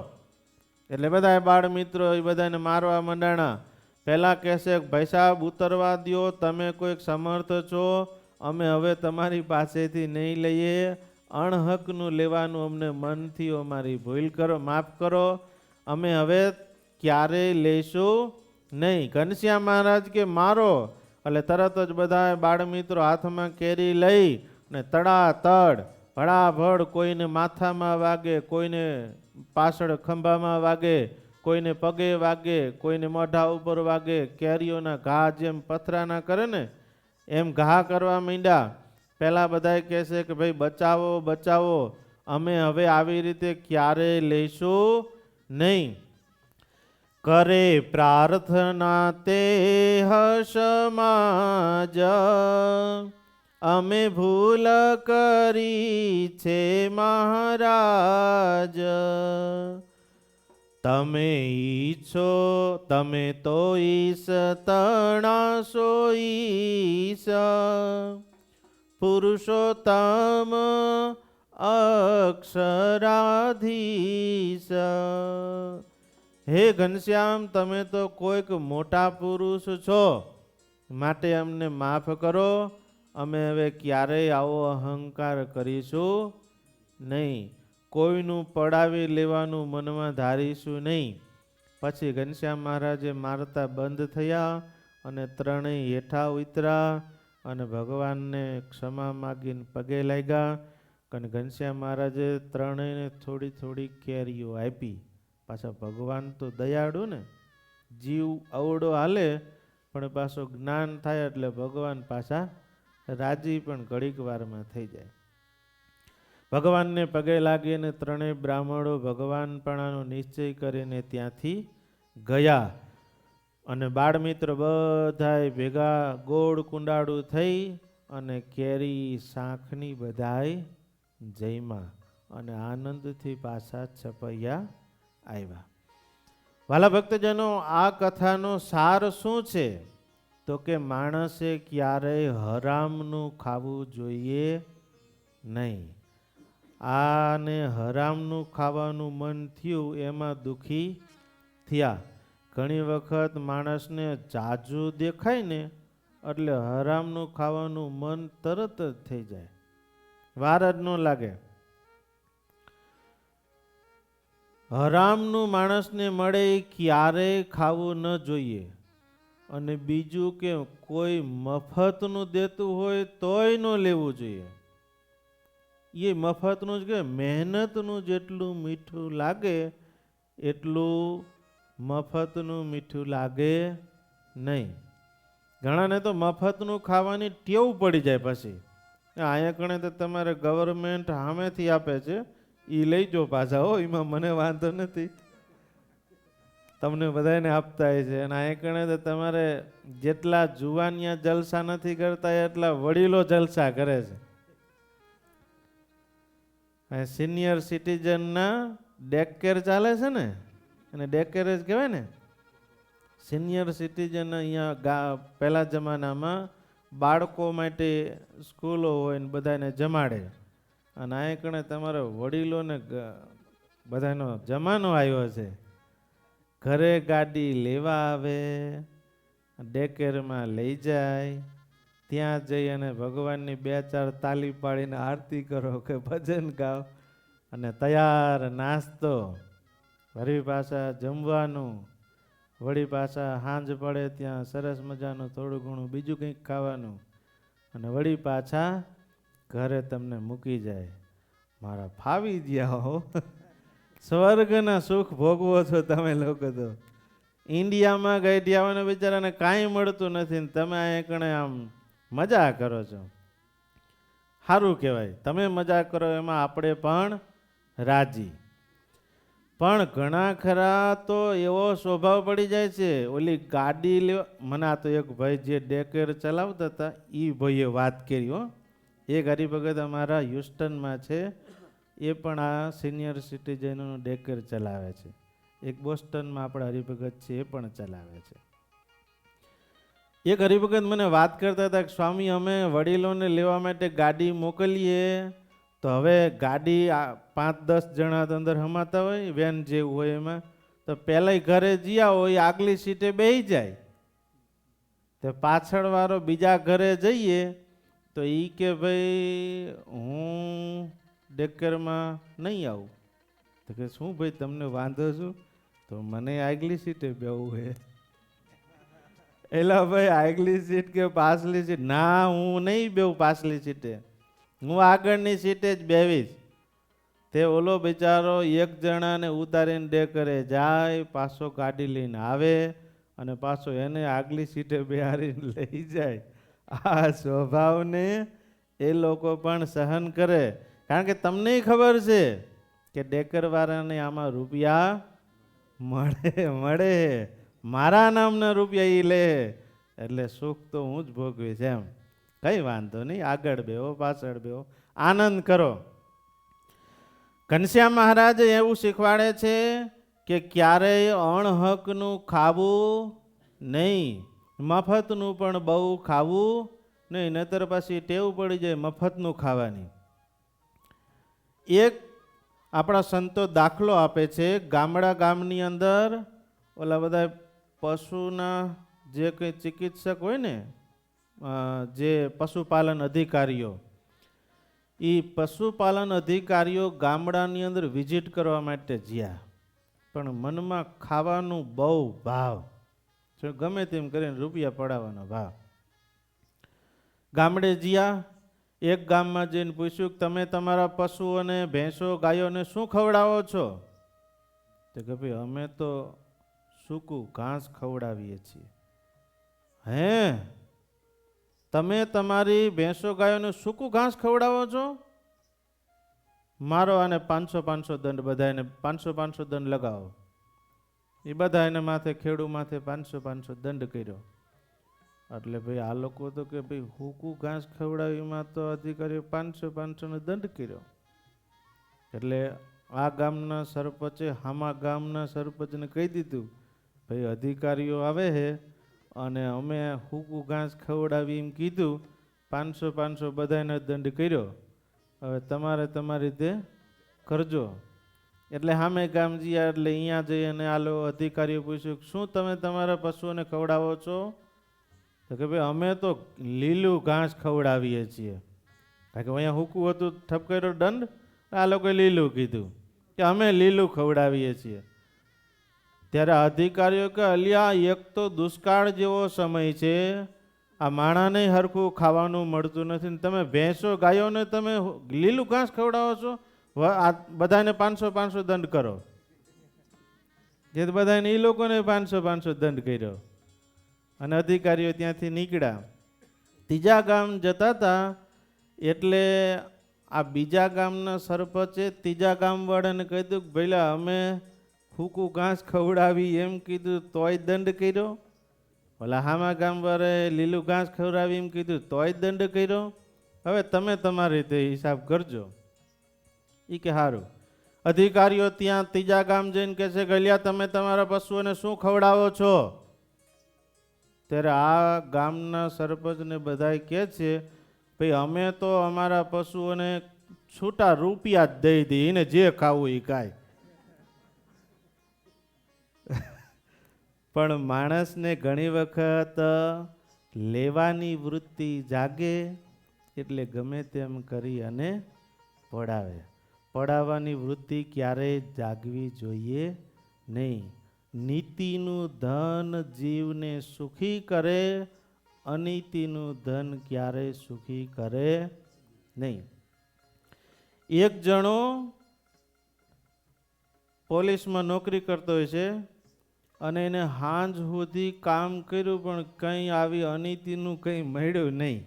એટલે બધા બાળમિત્રો એ બધાને મારવા મંડાણા. પહેલા કહેશે ભાઈ સાહેબ ઉતરવા દો, તમે કોઈક સમર્થ છો, અમે હવે તમારી પાસેથી નહીં લઈએ, અણહકનું લેવાનું અમને મનથી અમારી ભૂલ કરો, માફ કરો, અમે હવે ક્યારેય લેશું નહીં. ઘનશ્યામ મહારાજ કે મારો. એટલે તરત જ બધા બાળમિત્રો હાથમાં કેરી લઈ ને તડાતડ ભડાભડ, કોઈને માથામાં વાગે, કોઈને પાછળ ખંભામાં વાગે, કોઈને પગે વાગે, કોઈને મોઢા ઉપર વાગે. કેરીઓના ઘા જેમ પથરાના કરે ને એમ ઘા કરવા માંડ્યા. પહેલા બધા કહેશે કે ભાઈ બચાવો બચાવો, અમે હવે આવી રીતે ક્યારેય લઈશું નહીં. કરે પ્રાર્થના તે સમાજ, અમે ભૂલ કરી છે મહારાજ. તમે ઈચ્છો તમે તો ઈશ તણાશો ઈશ, પુરુષોત્તમ અક્ષરાધીશ. હે ઘનશ્યામ તમે તો કોઈક મોટા પુરુષ છો, માટે અમને માફ કરો. અમે હવે ક્યારેય આવો અહંકાર કરીશું નહીં, કોઈનું પડાવી લેવાનું મનમાં ધારીશું નહીં. પછી ઘનશ્યામ મહારાજે મારતા બંધ થયા અને ત્રણેય હેઠા ઉતર્યા અને ભગવાનને ક્ષમા માગીને પગે લાગ્યા. અને ઘનશ્યામ મહારાજે ત્રણેયને થોડી થોડી કેરીઓ આપી. પાછા ભગવાન તો દયાળુ ને, જીવ અવડો હાલે પણ પાછો જ્ઞાન થાય એટલે ભગવાન પાછા રાજી પણ ઘડીક વારમાં થઈ જાય. ભગવાનને પગે લાગીને ત્રણેય બ્રાહ્મણો ભગવાનપણાનો નિશ્ચય કરીને ત્યાંથી ગયા. અને બાળમિત્ર બધાય ભેગા ગોળ કુંડાળું થઈ અને કેરી શાંખની બધાય જયમાં અને આનંદથી પાછા છપૈયા આવ્યા. વાલા ભક્તજનો, આ કથાનો સાર શું છે? તો કે માણસે ક્યારેય હરામનું ખાવું જોઈએ નહીં. આને હરામનું ખાવાનું મન થયું એમાં દુખી થયા. ઘણી વખત માણસને જાજુ દેખાય ને એટલે હરામનું ખાવાનું મન તરત જ થઈ જાય, વાર જ ન લાગે. હરામનું માણસને મળે એ ક્યારેય ખાવું ન જોઈએ. અને બીજું કે કોઈ મફતનું દેતું હોય તોય ન લેવું જોઈએ. એ મફતનું જ કે મહેનતનું જેટલું મીઠું લાગે એટલું મફતનું મીઠું લાગે નહીં. ઘણાને તો મફતનું ખાવાની ટેવ પડી જાય. પછી અહીંયા કણે તો તમારે ગવર્મેન્ટ સામેથી આપે છે, એ લઈ જો પાછા. હો, એમાં મને વાંધો નથી, તમને બધાને આપતા છે. અને અહીંયા કણે તો તમારે જેટલા જુવાનિયા જલસા નથી કરતા એટલા વડીલો જલસા કરે છે. સિનિયર સિટીઝનના ડે કેર ચાલે છે ને, અને ડે કેર જ કહેવાય ને. સિનિયર સિટીઝન અહીંયા પહેલા જમાનામાં બાળકો માટે સ્કૂલો હોય ને બધાને જમાડે. અને અહીં કણે તમારે વડીલોને બધાનો જમાનો આવ્યો છે. ઘરે ગાડી લેવા આવે, ડે કેરમાં લઈ જાય, ત્યાં જઈ અને ભગવાનની 2-4 તાલી પાડીને આરતી કરો કે ભજન ગાઓ, અને તૈયાર નાસ્તો, વળી પાછા જમવાનું, વળી પાછા સાંજ પડે ત્યાં સરસ મજાનું થોડું ઘણું બીજું કંઈક ખાવાનું, અને વળી પાછા ઘરે તમને મૂકી જાય. મારા ફાવી ગયા હો, સ્વર્ગના સુખ ભોગવો છો તમે લોકો. તો ઇન્ડિયામાં ગઈઢિયાઓને બિચારાને કાંઈ મળતું નથી ને તમે અહીંયા કણે આમ મજા કરો છો. સારું કહેવાય, તમે મજા કરો એમાં આપણે પણ રાજી. પણ ઘણા ખરા તો એવો સ્વભાવ પડી જાય છે. ઓલી ગાડી લેવા, મને આ તો એક ભાઈ જે ડે કેર ચલાવતા હતા એ ભાઈએ વાત કરી. હો, એક હરિભગત અમારા હ્યુસ્ટનમાં છે, એ પણ આ સિનિયર સિટીઝનનું ડે કેર ચલાવે છે. એક બોસ્ટનમાં આપણા હરિભગત છે, એ પણ ચલાવે છે. એક હરિભગત મને વાત કરતા હતા કે સ્વામી, અમે વડીલોને લેવા માટે ગાડી મોકલીએ તો હવે ગાડી 5-10 જણા અંદર હમાતા હોય, વેન જેવું હોય એમાં, તો પહેલાં ઘરે જ્યાં હોય આગલી સીટે બેસી જાય, તો પાછળ વાળો બીજા ઘરે જઈએ તો એ કે ભાઈ હું ડે કેરમાં નહીં આવું. તો કે શું ભાઈ તમને વાંધો છું? તો મને આગલી સીટે બેવું છે. એલા ભાઈ આગલી સીટ કે પાછલી સીટ? ના, હું નહીં બેવું પાછલી સીટે, હું આગળની સીટે જ બેવીશ. તે ઓલો બિચારો એક જણાને ઉતારીને ડે કરે જાય, પાછો ગાડી લઈને આવે અને પાછો એને આગલી સીટે બેહારીને લઈ જાય. આ સ્વભાવને એ લોકો પણ સહન કરે, કારણ કે તમને ખબર છે કે ડેકરવાળાને આમાં રૂપિયા મળે, મારા નામના રૂપિયા એ લે, એટલે સુખ તો હું જ ભોગવીશ. એમ કઈ વાંધો નહીં, આગળ બેહો પાછળ બેહો, આનંદ કરો. ઘનશ્યામ મહારાજ એવું શીખવાડે છે કે ક્યારેય અણહકનું ખાવું નહીં, મફતનું પણ બહુ ખાવું નહીં, નહીતર પછી ટેવ પડી જાય મફતનું ખાવાની. એક આપણા સંતો દાખલો આપે છે. ગામની અંદર ઓલા બધા પશુના જે કંઈ ચિકિત્સક હોય ને, જે પશુપાલન અધિકારીઓ, એ પશુપાલન અધિકારીઓ ગામડાની અંદર વિઝિટ કરવા માટે જ્યાં, પણ મનમાં ખાવાનું બહુ ભાવ, ગમે તેમ કરીને રૂપિયા પડાવવાનો ભાવ. ગામડે જ્યાં એક ગામમાં જઈને પૂછ્યું કે તમે તમારા પશુઓને, ભેંસો, ગાયોને શું ખવડાવો છો? તો કે ભાઈ અમે તો સૂકું ઘાસ ખવડાવીએ છીએ. હે, તમે તમારી ભેંસો ગાયોને સૂકું ઘાસ ખવડાવો છો? મારો આને 500 દંડ, બધાને 500 દંડ લગાવો. એ બધા એને માથે, ખેડૂ માથે 500 દંડ કર્યો. એટલે ભાઈ આ લોકો તો કે ભાઈ સૂકું ઘાસ ખવડાવીમાં તો અધિકારીઓ 500 દંડ કર્યો. એટલે આ ગામના સરપંચે હામા ગામના સરપંચને કહી દીધું, ભાઈ અધિકારીઓ આવે છે અને અમે સૂકું ઘાસ ખવડાવી એમ કીધું, 500 બધાને દંડ કર્યો, હવે તમારે તમારી રીતે કરજો. એટલે સામે ગામ જ્યાં એટલે અહીંયા જઈ અને આ લોકો અધિકારીઓ પૂછ્યું કે શું તમે તમારા પશુઓને ખવડાવો છો? તો કે ભાઈ અમે તો લીલું ઘાસ ખવડાવીએ છીએ. કારણ કે અહીંયા હુકું હતું ઠપકેરો દંડ, આ લોકોએ લીલું કીધું કે અમે લીલું ખવડાવીએ છીએ. ત્યારે અધિકારીઓ કે અલિયા એક તો દુષ્કાળ જેવો સમય છે, આ માણાને હરખું ખાવાનું મળતું નથી ને તમે ભેંસો ગાયોને તમે લીલું ઘાસ ખવડાવો છો? આ બધાને 500 દંડ કરો. જે બધાને એ લોકોને 500 દંડ કર્યો અને અધિકારીઓ ત્યાંથી નીકળ્યા. ત્રીજા ગામ જતા હતા એટલે આ બીજા ગામના સરપંચે ત્રીજા ગામવાળાને કીધું કે ભઈલા અમે ફૂકું ઘાસ ખવડાવી એમ કીધું તોય દંડ કર્યો. ઓલા હામા ગામવાળાએ લીલું ઘાસ ખવડાવી એમ કીધું તોય દંડ કર્યો. હવે તમે તમારી રીતે હિસાબ કરજો. એ કે સારું. અધિકારીઓ ત્યાં ત્રીજા ગામ જઈને કહે છે કે અલિયા તમે તમારા પશુઓને શું ખવડાવો છો? ત્યારે આ ગામના સરપંચને બધા કહે છે ભાઈ અમે તો અમારા પશુઓને છૂટા રૂપિયા જ દઈ દઈએ, એને જે ખાવું એ ખાય. પણ માણસને ઘણી વખત લેવાની વૃત્તિ જાગે એટલે ગમે તેમ કરી અને પડાવે. પડાવવાની વૃત્તિ ક્યારેય જાગવી જોઈએ નહીં. નીતિનું ધન જીવને સુખી કરે, અનીતિનું ધન ક્યારેય સુખી કરે નહીં. એક જણો પોલીસમાં નોકરી કરતો હોય છે અને એને સાંજ સુધી કામ કર્યું પણ કંઈ આવી અનીતિનું કંઈ મળ્યું નહીં.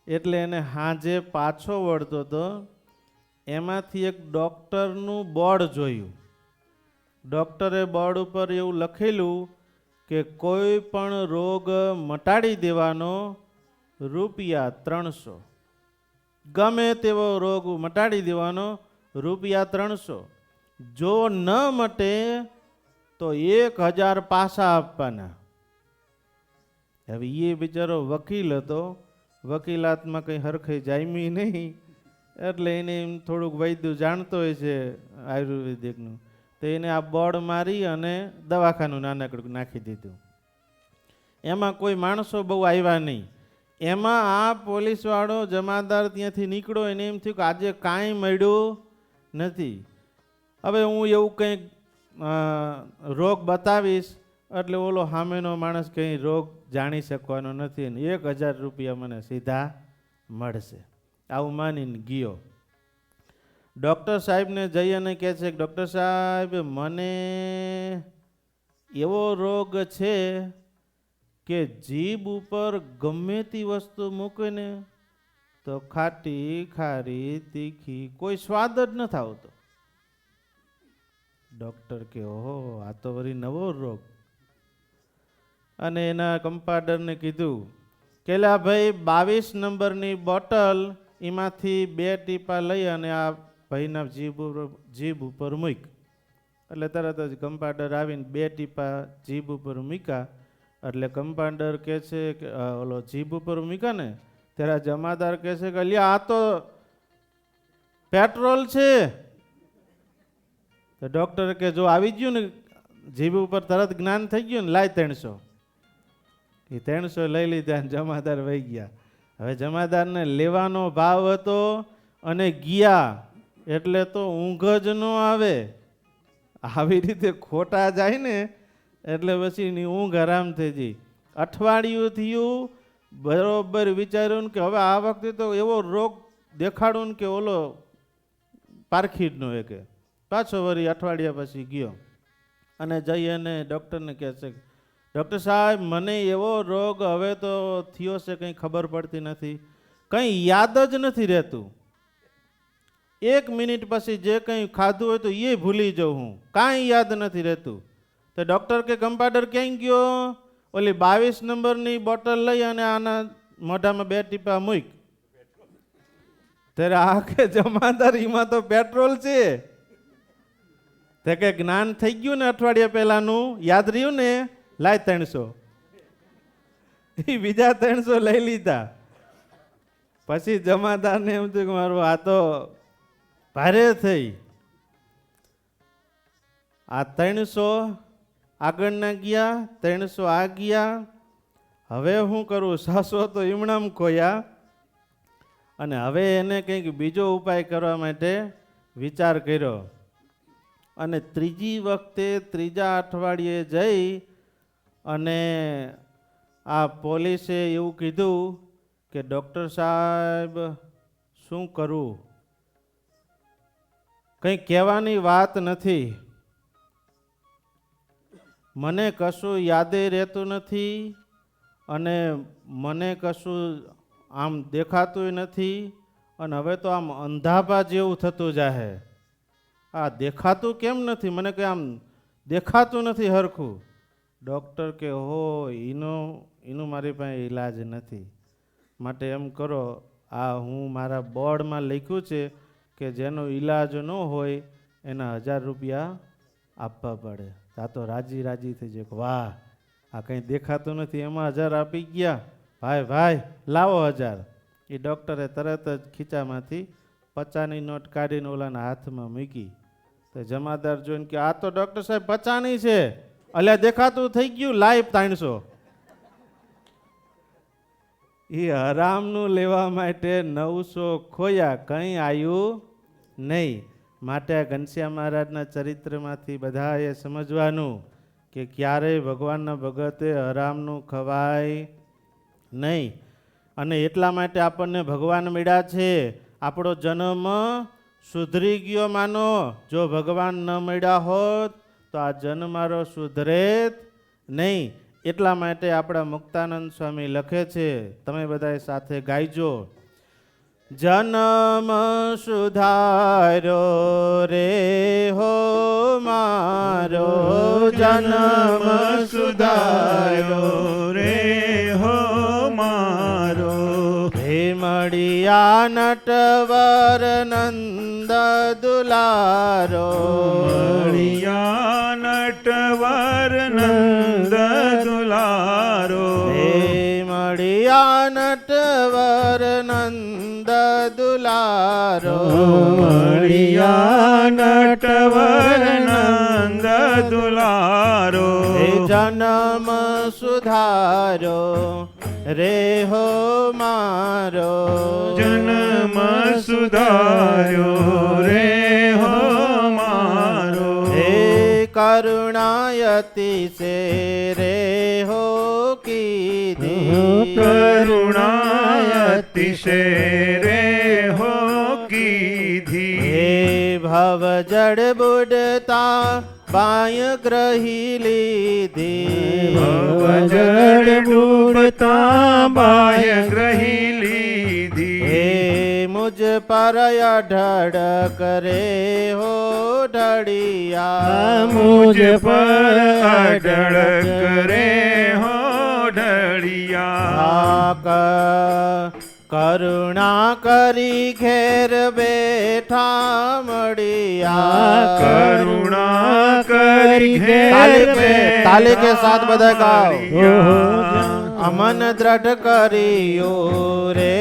એટલે એને સાંજે પાછો વળતો હતો. એમાંથી એક ડૉક્ટરનું બોર્ડ જોયું. ડૉક્ટરે બોર્ડ ઉપર એવું લખેલું કે કોઈ પણ રોગ મટાડી દેવાનો ₹300. ગમે તેવો રોગ મટાડી દેવાનો ₹300. જો ન મટે તો 1000 પાછા આપવાના. હવે એ બિચારો વકીલ હતો, વકીલાતમાં કંઈ હરખે જામી નહીં એટલે એને એમ થોડુંક વૈદ્ય જાણતો હોય છે આયુર્વેદિકનું, તો એને આ બોર્ડ મારી અને દવાખાનું નાનકડું નાખી દીધું. એમાં કોઈ માણસો બહુ આવ્યા નહીં. એમાં આ પોલીસવાળો જમાદાર ત્યાંથી નીકળ્યો, એને એમ થયું કે આજે કાંઈ મળ્યું નથી. હવે હું એવું કંઈક રોગ બતાવીશ એટલે ઓલો સામેનો માણસ કંઈ રોગ જાણી શકવાનો નથી ને ₹1000 મને સીધા મળશે. આવું માનીને ગયો. ડૉક્ટર સાહેબને જઈ અને કહે છે કે ડૉક્ટર સાહેબ મને એવો રોગ છે કે જીભ ઉપર ગમે તે વસ્તુ મૂકીને તો ખાટી ખારી તીખી કોઈ સ્વાદ જ નથી આવતો. ડૉક્ટર કે ઓહો આ તો વળી નવો રોગ. અને એના કમ્પાઉન્ડરને કીધું કે લા ભાઈ 22 નંબરની બોટલ એમાંથી 2 ટીપા લઈ અને આ ભાઈના જીભ ઉપર મૂક. એટલે તરત જ કમ્પાઉન્ડર આવીને 2 ટીપા જીભ ઉપર મૂક્યા. એટલે કમ્પાઉન્ડર કહે છે કે ઓલો જીભ ઉપર મૂક્યા ને ત્યારે જમાદાર કહે છે કે અલ્યા આ તો પેટ્રોલ છે. તો ડૉક્ટર કે જો આવી ગયું ને જીભ ઉપર તરત જ્ઞાન થઈ ગયું ને લાય 300. એ 300 લઈ લીધા અને જમાદાર વહી ગયા. હવે જમાદારને લેવાનો ભાવ હતો અને ગયા એટલે તો ઊંઘ જ ન આવે. આવી રીતે ખોટા જાય ને એટલે પછી એની ઊંઘ આરામ થઈ ગઈ. અઠવાડિયું થયું, બરોબર વિચાર્યું કે હવે આ વખતે તો એવો રોગ દેખાડું ને કે ઓલો પારખી જ ન કે. પાછો વળી અઠવાડિયા પછી ગયો અને જઈ અને ડૉક્ટરને કહે છે ડૉક્ટર સાહેબ મને એવો રોગ હવે તો થયો છે કંઈ ખબર પડતી નથી, કંઈ યાદ જ નથી રહેતું. 1 મિનિટ પછી જે કંઈ ખાધું હોય તો એ ભૂલી જાઉં હું, કાંઈ યાદ નથી રહેતું. તો ડૉક્ટર કે કમ્પાઉન્ડર ક્યાંય ગયો? ઓલી 22 નંબરની બોટલ લઈ અને આના મોઢામાં 2 ટીપા મૂક. ત્યારે આ કે જમાદાર એમાં તો પેટ્રોલ છે. તે કે જ્ઞાન થઈ ગયું ને અઠવાડિયા પહેલાનું યાદ રહ્યું ને, લાય 300. એ બીજા 300 લઈ લીધા. પછી જમાદારને એમ થયું કે મારું આ તો ભારે થઈ. આ 300 આગળના ગયા, 300 આ ગયા. હવે શું કરું? 600 તો ઈમણામ ખોયા. અને હવે એને કંઈક બીજો ઉપાય કરવા માટે વિચાર કર્યો. અને ત્રીજી વખતે ત્રીજા અઠવાડિયે જઈ અને આ પોલીસે એવું કીધું કે ડૉક્ટર સાહેબ શું કરું? કંઈ કહેવાની વાત નથી. મને કશું યાદે રહેતું નથી અને મને કશું આમ દેખાતું નથી. અને હવે તો આમ અંધાપા જેવું થતું જાહે. આ દેખાતું કેમ નથી? મને કંઈ આમ દેખાતું નથી હરખું. ડૉક્ટર કે હો એનું મારી પાસે ઈલાજ નથી. માટે એમ કરો, આ હું મારા બોર્ડમાં લખ્યું છે કે જેનો ઈલાજ ન હોય એના 1000 રૂપિયા આપવા પડે. આ તો રાજી રાજી થઈ જાય. વાહ, આ કંઈ દેખાતું નથી, એમાં 1000 આપી ગયા. ભાઈ લાવો 1000. એ ડૉક્ટરે તરત જ ખીચામાંથી 50ની નોટ કાઢીને ઓલાના હાથમાં મૂકી. તો જમાદાર જોઈને કે આ તો ડૉક્ટર સાહેબ 50ની છે. અલ્યા દેખાતું થઈ ગયું, લાઈવ 300. એ હરામનું લેવા માટે 900 ખોયા, કંઈ આવ્યું નહીં. માટે ઘનશ્યામ મહારાજના ચરિત્રમાંથી બધાએ સમજવાનું કે ક્યારેય ભગવાનના ભગતે હરામનું ખવાય નહીં. અને એટલા માટે આપણને ભગવાન મળ્યા છે. આપણો જન્મ સુધરી ગયો માનો. જો ભગવાન ન મળ્યા હોત તો આ જન્મ મારો સુધરે જ નહીં. એટલા માટે આપણા મુક્તાનંદ સ્વામી લખે છે, તમે બધા સાથે ગાઈજો. જન્મ સુધાર્યો રે હો મારો, જન્મ સુધાર્યો રે હો મારો. હે મળિયા નટવર નંદ દુલારો, મળિયા નટવર નંદ દુલારો. હે મળિયા નટવર નંદ દુલારો, મળિયા નટવર નંદ દુલારો. હે જન્મ સુધારો રે હો મારો, જન્મ સુધાર્યો રે હો મારો. હે કરુણાયતિ સે રે હો કીધી, કરુણાયતિશે રે હો કીધી. હે ભવ જડ બુડતા બાય ગ્રહી લીધી, ભવ જડ બુડતા બાય ગ્રહી લીધી. હે મુજ પર અઢળ કરે હો ઢળિયા, મુજ પર અઢળ કરે હો ઢળિયા. કરુણા કરી ઘેર બેઠા મળિયા, કરુણા કરી તાલી કે સાથ બધા ગાઓ. મળિયા. અમન દ્રઢ કર્યો રે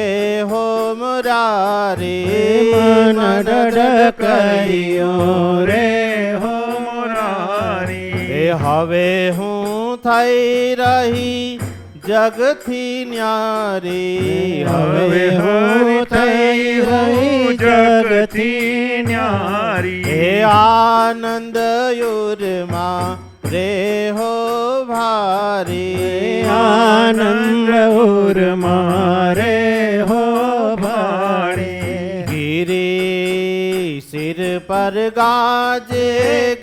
હો મુરારી, મન દ્રઢ કર્યો રે હો મુરારી. એ હવે હું થઈ રહી જગથી ન્યારી, હવે હું થઈ રહી જગથી ન્યારી. હે આનંદ યુરમાં રે હો ભારી, આનંદ ઉર્મારે હો ભાળી. ગિરી સિર પર ગાજે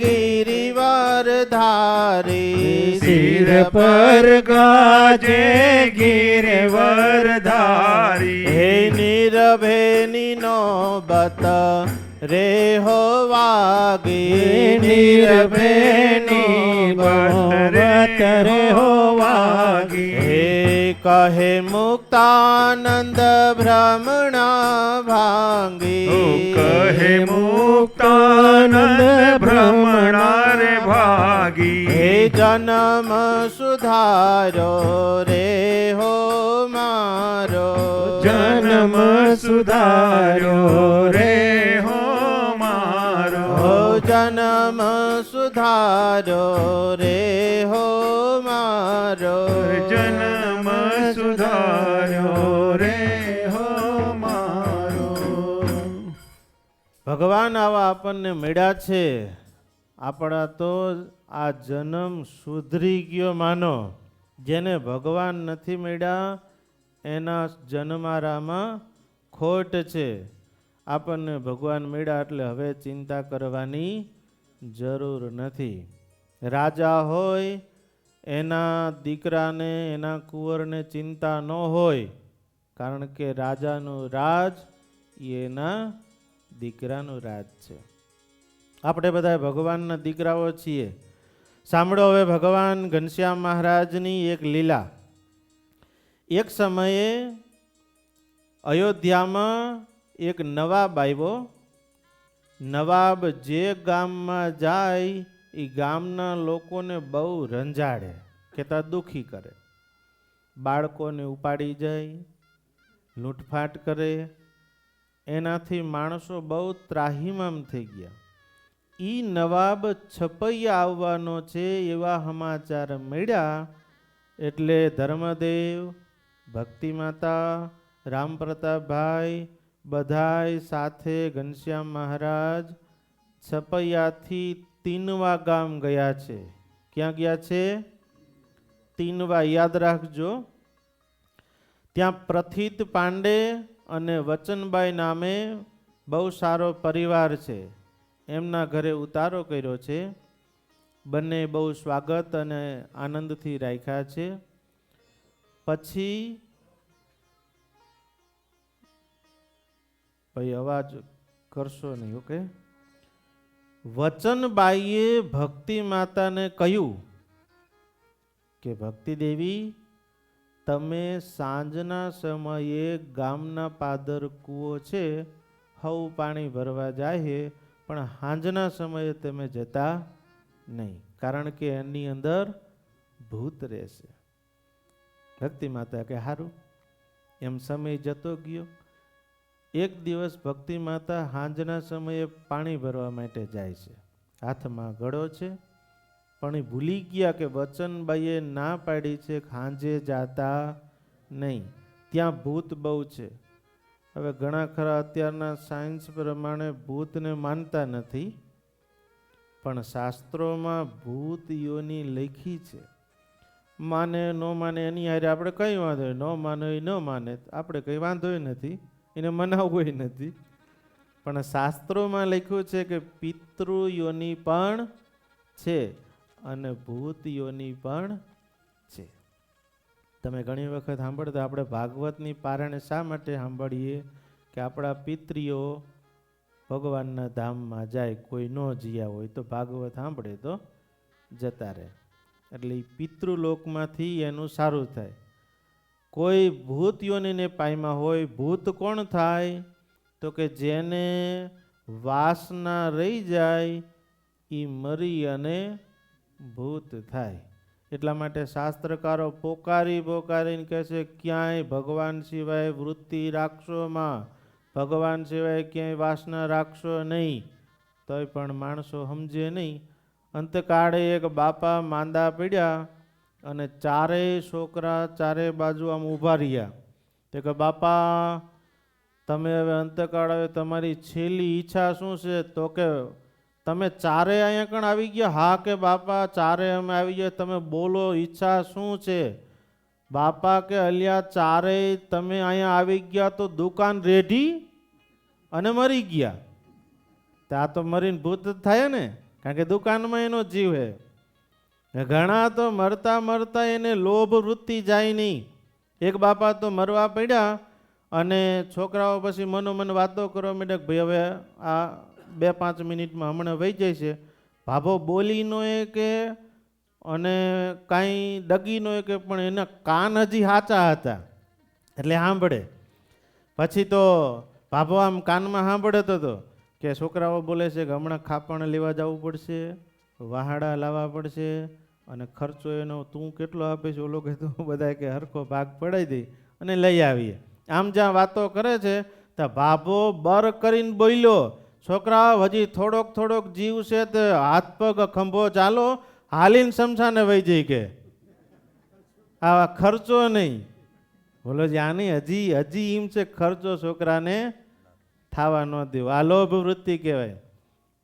ગિરિવર ધારી, સિર પર ગાજે ગિરવર ધારી. હે નિરભેની નોબત રે હો વાગી, નિરભેની બત રે હો વાગી. હે કહે મુક્તાનંદ ભ્રમણા ભાંગી, કહે મુક્તાનંદ ભ્રમણા રે ભાગી. હે જન્મ સુધારો રે હો મારો, જન્મ સુધાર્યો રે હો મારો. હો જન્મ સુધારો રે હો મારો, જન્મ સુધાર્યો રે હો મારો. ભગવાન આવા આપણને મળ્યા છે. આપણા તો આ જન્મ સુધરી ગયો માનો. જેને ભગવાન નથી મળ્યા એના જન્મારામાં ખોટ છે. આપણને ભગવાન મળ્યા એટલે હવે ચિંતા કરવાની જરૂર નથી. રાજા હોય એના દીકરાને એના કુંવરને ચિંતા ન હોય, કારણ કે રાજાનું રાજ એ એના દીકરાનું રાજ છે. આપણે બધા ભગવાનના દીકરાઓ છીએ. સાંભળો હવે ભગવાન ઘનશ્યામ મહારાજની એક લીલા. એક સમયે અયોધ્યામાં એક નવાબ આવ્યો. નવાબ જે ગામમાં જાય એ ગામના લોકોને બહુ રંજાડે, કહેતા દુખી કરે. બાળકોને ઉપાડી જાય, લૂંટફાટ કરે. એનાથી માણસો બહુ ત્રાહિમામ થઈ ગયા. ઈ નવાબ છપૈયા આવવાનો છે એવા સમાચાર મળ્યા એટલે ધર્મદેવ, ભક્તિ માતા, રામ પ્રતાપભાઈ બધાય સાથે ઘનશ્યામ મહારાજ છપૈયાથી તીનવા ગામ ગયા છે. ક્યાં ગયા છે? તીનવા, યાદ રાખજો. ત્યાં પ્રથિત પાંડે અને વચનબાઈ નામે બહુ સારો પરિવાર છે. એમના ઘરે ઉતારો કર્યો છે. બંને બહુ સ્વાગત અને આનંદથી રાખ્યા છે. પછી ભાઈ અવાજ કરશો નહીં, ઓકે. વચનબાઈએ ભક્તિ માતાને કહ્યું કે ભક્તિ દેવી, તમે સાંજના સમયે ગામના પાદર કૂવો છે હવ પાણી ભરવા જાય, પણ સાંજના સમયે તમે જતા નહીં, કારણ કે એની અંદર ભૂત રહેશે. ભક્તિ માતા કે હારું. એમ સમય જતો ગયો. એક દિવસ ભક્તિ માતા સાંજના સમયે પાણી ભરવા માટે જાય છે. હાથમાં ઘડો છે, પણ એ ભૂલી ગયા કે વચનબાઈએ ના પાડી છે સાંજે જાતા નહીં, ત્યાં ભૂત બહુ છે. હવે ઘણા ખરા અત્યારના સાયન્સ પ્રમાણે ભૂતને માનતા નથી, પણ શાસ્ત્રોમાં ભૂત યોની લખી છે. માને ન માને એની હારે આપણે કઈ વાંધો, ન માને એ ન માને, આપણે કઈ વાંધો નથી, એને મનાવવું નથી. પણ શાસ્ત્રોમાં લખ્યું છે કે પિતૃ યોની પણ છે અને ભૂત યોની પણ છે. તમે ઘણી વખત સાંભળતા, આપણે ભાગવતની પારણે શા માટે સાંભળીએ કે આપણા પિતરીઓ ભગવાનના ધામમાં જાય, કોઈ ન જ્યા હોય તો ભાગવત સાંભળે તો જતા રહે, એટલે એ પિતૃલોકમાંથી એનું સારું થાય. કોઈ ભૂત યોનીને પાયમાં હોય, ભૂત કોણ થાય તો કે જેને વાસના રહી જાય એ મરી અને ભૂત થાય. એટલા માટે શાસ્ત્રકારો પોકારીને કહે છે ક્યાંય ભગવાન સિવાય વૃત્તિ રાખશો માં, ભગવાન સિવાય ક્યાંય વાસના રાખશો નહીં. તોય પણ માણસો સમજે નહીં. અંતકાળે એક બાપા માંદા પડ્યા અને ચારેય છોકરા ચારે બાજુ આમ ઊભા રહ્યા. તો કે બાપા તમે હવે અંતકાળ આવે, તમારી છેલ્લી ઈચ્છા શું છે? તો કે તમે ચારે અહીંયા કણ આવી ગયા? હા કે બાપા ચારે અમે આવી ગયા, તમે બોલો ઈચ્છા શું છે? બાપા કે અલ્યા ચારેય તમે અહીંયા આવી ગયા તો દુકાન રેઢી અને મરી ગયા. ત્યાં તો મરીને ભૂત થાય ને, કારણ કે દુકાનમાં એનો જીવ હે. ઘણા તો મરતા મરતા એને લોભ વૃત્તિ જાય નહીં. એક બાપા તો મરવા પડ્યા અને છોકરાઓ પછી મનોમન વાતો કરવા માંડ્યા કે ભાઈ હવે આ 2-5 મિનિટમાં હમણાં વહી જાય છે. ભાભો બોલી નો એ કે અને કાંઈ ડગી નો એ કે, પણ એના કાન હજી સાચા હતા એટલે સાંભળે. પછી તો ભાભો આમ કાનમાં સાંભળે તો કે છોકરાઓ બોલે છે કે હમણાં ખાપણ લેવા જવું પડશે, વહાડા લાવવા પડશે અને ખર્ચો એનો તું કેટલો આપે છે? ઓલો કે તું બધા કે હરખો ભાગ પડાવી દઈ અને લઈ આવીએ. આમ જ્યાં વાતો કરે છે ત્યાં ભાભો બર કરીને બોલ્યો, છોકરા હજી થોડોક જીવ છે તે હાથ પગ ખંભો ચાલો હાલીને શમશાને વહી જઈ કે આ ખર્ચો નહીં. બોલો આની હજી એમ છે ખર્ચો છોકરાને થાવા ન દેવો. આ લોભ વૃત્તિ કહેવાય.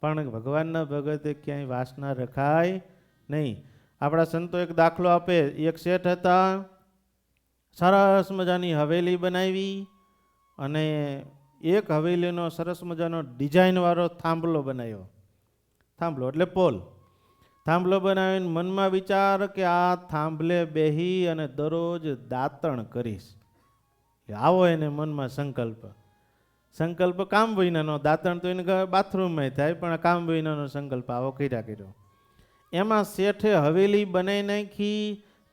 પણ ભગવાનના ભગતે ક્યાંય વાસના રખાય નહીં. આપણા સંતો એક દાખલો આપે. એક શેઠ હતા, સરસ મજાની હવેલી બનાવી અને એક હવેલીનો સરસ મજાનો ડિઝાઇનવાળો થાંભલો બનાવ્યો. થાંભલો એટલે પોલ. થાંભલો બનાવીને મનમાં વિચાર કે આ થાંભલે બેહી અને દરરોજ દાતણ કરીશ. આવો એને મનમાં સંકલ્પ કામ વિનાનો. દાતણ તો એને બાથરૂમમાં થાય, પણ કામ વિનાનો સંકલ્પ આવો કર્યો. એમાં શેઠે હવેલી બનાવી નાખી,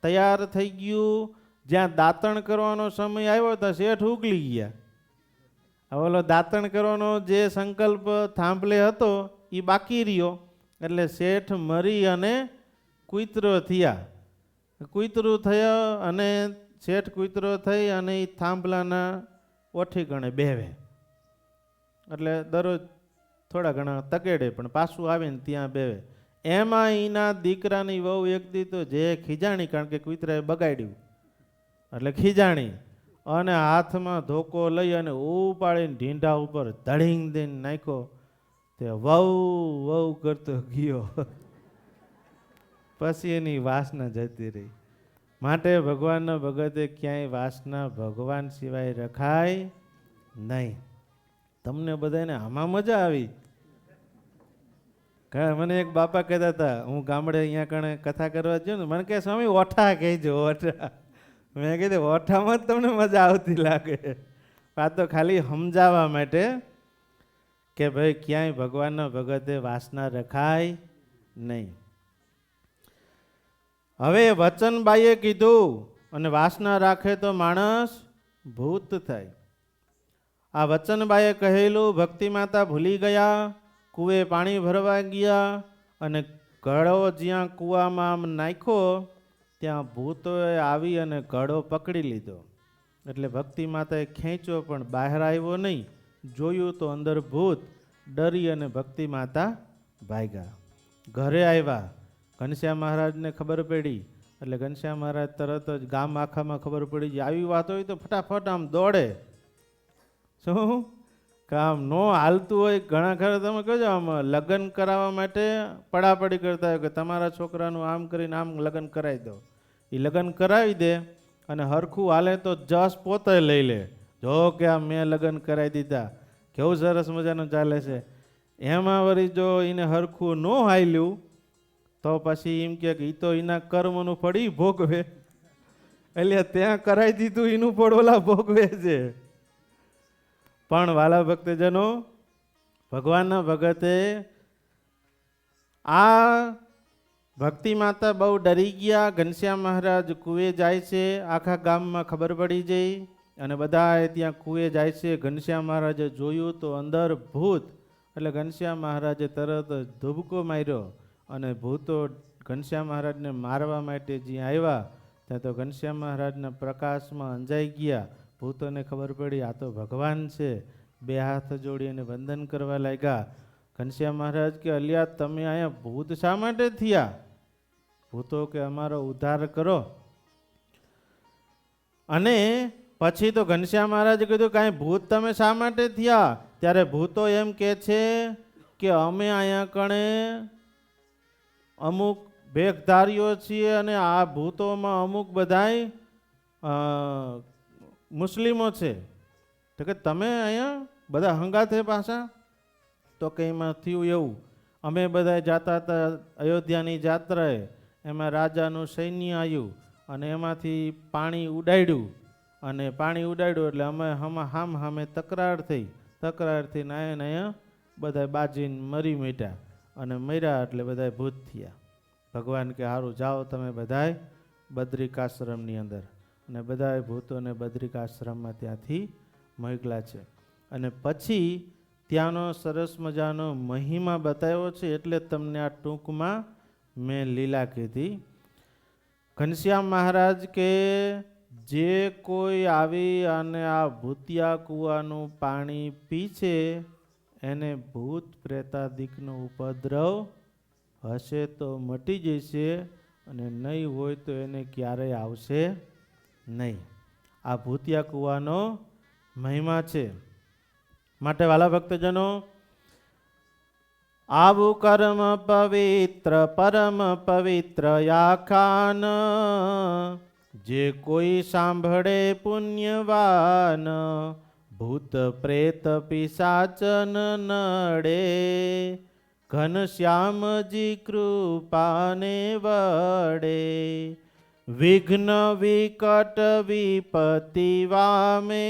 તૈયાર થઈ ગયું. જ્યાં દાતણ કરવાનો સમય આવ્યો તો શેઠ ઉકલી ગયા. ઓલો દાતણ કરવાનો જે સંકલ્પ થાંભલે હતો એ બાકી રહ્યો. એટલે શેઠ મરી અને કૂતરો થયા. કૂતરું થયો અને શેઠ કૂતરો થઈ અને એ થાંભલાના ઓઠી ગણે બેવે. એટલે દરરોજ થોડા ઘણા તકેડે પણ પાછું આવે ને ત્યાં બેવે. એમાં એના દીકરાની વહુ એક દી તો જે ખીજાણી, કારણ કે કૂતરાએ બગાડ્યું એટલે ખીજાણી અને હાથમાં ધોકો લઈ અને ઉપાડીને ઢીંઢા ઉપર ધડીંગ દઈને નાખ્યો. તે વહુ કરતો ગયો. પછી એની વાસના જતી રહી. માટે ભગવાનના ભગતે ક્યાંય વાસના ભગવાન સિવાય રખાય નહીં. તમને બધાને આમાં મજા આવી. મને એક બાપા કહેતા હતા, હું ગામડે અહીંયા કણે કથા કરવા ગયો ને, મને કહે સ્વામી ઓઠા કહેજો ઓઠા. મેં કીધું ઓઠામાં જ તમને મજા આવતી લાગે. આ તો ખાલી સમજાવવા માટે કે ભાઈ ક્યાંય ભગવાનના ભગતે વાસના રખાય નહીં. હવે વચનબાઈએ કીધું અને વાસના રાખે તો માણસ ભૂત થાય. આ વચનબાઈએ કહેલું ભક્તિ માતા ભૂલી ગયા, કૂવે પાણી ભરવા ગયા અને ઘડો જ્યાં કૂવામાં આમ નાખ્યો ત્યાં ભૂતોએ આવી અને ઘડો પકડી લીધો. એટલે ભક્તિ માતાએ ખેંચ્યો પણ બહાર આવ્યો નહીં. જોયું તો અંદર ભૂત. ડરી અને ભક્તિ માતા ભાગ્યા. ઘરે આવ્યા, ઘનશ્યામ મહારાજને ખબર પડી. એટલે ઘનશ્યામ મહારાજ તરત જ ગામ આખામાં ખબર પડી જાય. આવી વાત હોય તો ફટાફટ આમ દોડે. શું કામ ન હાલતું હોય, ઘણા ખરા તમે કહેજો આમ લગ્ન કરાવવા માટે પડાપડી કરતા હોય કે તમારા છોકરાનું આમ કરીને આમ લગ્ન કરાવી દો. એ લગ્ન કરાવી દે અને હરખું હાલે તો જસ પોતે લઈ લે. જો કે આ મેં લગ્ન કરાવી દીધા, કેવું સરસ મજાનું ચાલે છે. એમાં વળી જો એને હરખું ન હાલ્યું તો પછી એમ કે એ તો એના કર્મનું ફળ ઈ ભોગવે. એટલે ત્યાં કરાવી દીધું એનું ફળ ઓલા ભોગવે છે. પણ વાલા ભક્તજનો, ભગવાનના ભગતે આ ભક્તિ માતા બહુ ડરી ગયા. ઘનશ્યામ મહારાજ કૂવે જાય છે, આખા ગામમાં ખબર પડી જઈ અને બધા ત્યાં કૂવે જાય છે. ઘનશ્યામ મહારાજે જોયું તો અંદર ભૂત. એટલે ઘનશ્યામ મહારાજે તરત ધુબકો માર્યો અને ભૂતો ઘનશ્યામ મહારાજને મારવા માટે જ્યાં આવ્યા ત્યાં તો ઘનશ્યામ મહારાજના પ્રકાશમાં અંજાઈ ગયા. ભૂતોને ખબર પડી આ તો ભગવાન છે. બે હાથ જોડી અને વંદન કરવા લાગ્યા. ઘનશ્યામ મહારાજ કે અલિયા તમે અહીંયા ભૂત શા માટે થયા? ભૂતો કે અમારો ઉદ્ધાર કરો. અને પછી તો ઘનશ્યામ મહારાજે કીધું કાંઈ ભૂત તમે શા માટે થયા? ત્યારે ભૂતો એમ કે છે કે અમે અહીંયા કણે અમુક ભેખધારીઓ છીએ અને આ ભૂતોમાં અમુક બધાય મુસ્લિમો છે. તો કે તમે અહીંયા બધા હંગાથે પાછા? તો કે એમાં થયું એવું, અમે બધા જતા હતા અયોધ્યાની જાત્રાએ, એમાં રાજાનું સૈન્ય આવ્યું અને એમાંથી પાણી ઉડાડ્યું. અને પાણી ઉડાડ્યું એટલે અમે સામે તકરાર થઈ. તકરારથી અહીંયા બધા બાજીને મરી મીઠા અને મર્યા એટલે બધા ભૂત થયા. ભગવાન કે સારું જાઓ તમે બધાય બદ્રિકાશ્રમની અંદર. અને બધા ભૂતોને બદ્રિકાશ્રમમાં ત્યાંથી મોકલા છે. અને પછી ત્યાંનો સરસ મજાનો મહિમા બતાવ્યો છે. એટલે તમને આ ટૂંકમાં મેં લીલા કીધી. ઘનશ્યામ મહારાજ કે જે કોઈ આવી અને આ ભૂતિયા કૂવાનું પાણી પી છે એને ભૂત પ્રેતાદિકનો ઉપદ્રવ હશે તો મટી જશે, અને નહીં હોય તો એને ક્યારેય આવશે નહીં. આ ભૂતિયા કૂવાનો મહિમા છે. માટે વાલા ભક્તજનો, આવું કર્મ પવિત્ર પરમ પવિત્ર યાખાન, જે કોઈ સાંભળે પુણ્યવાન, ભૂત પ્રેત પિશાચન નડે, ઘનશ્યામજી કૃપાને વડે, વિઘ્ન વિકટ વિપત્તિ વામે,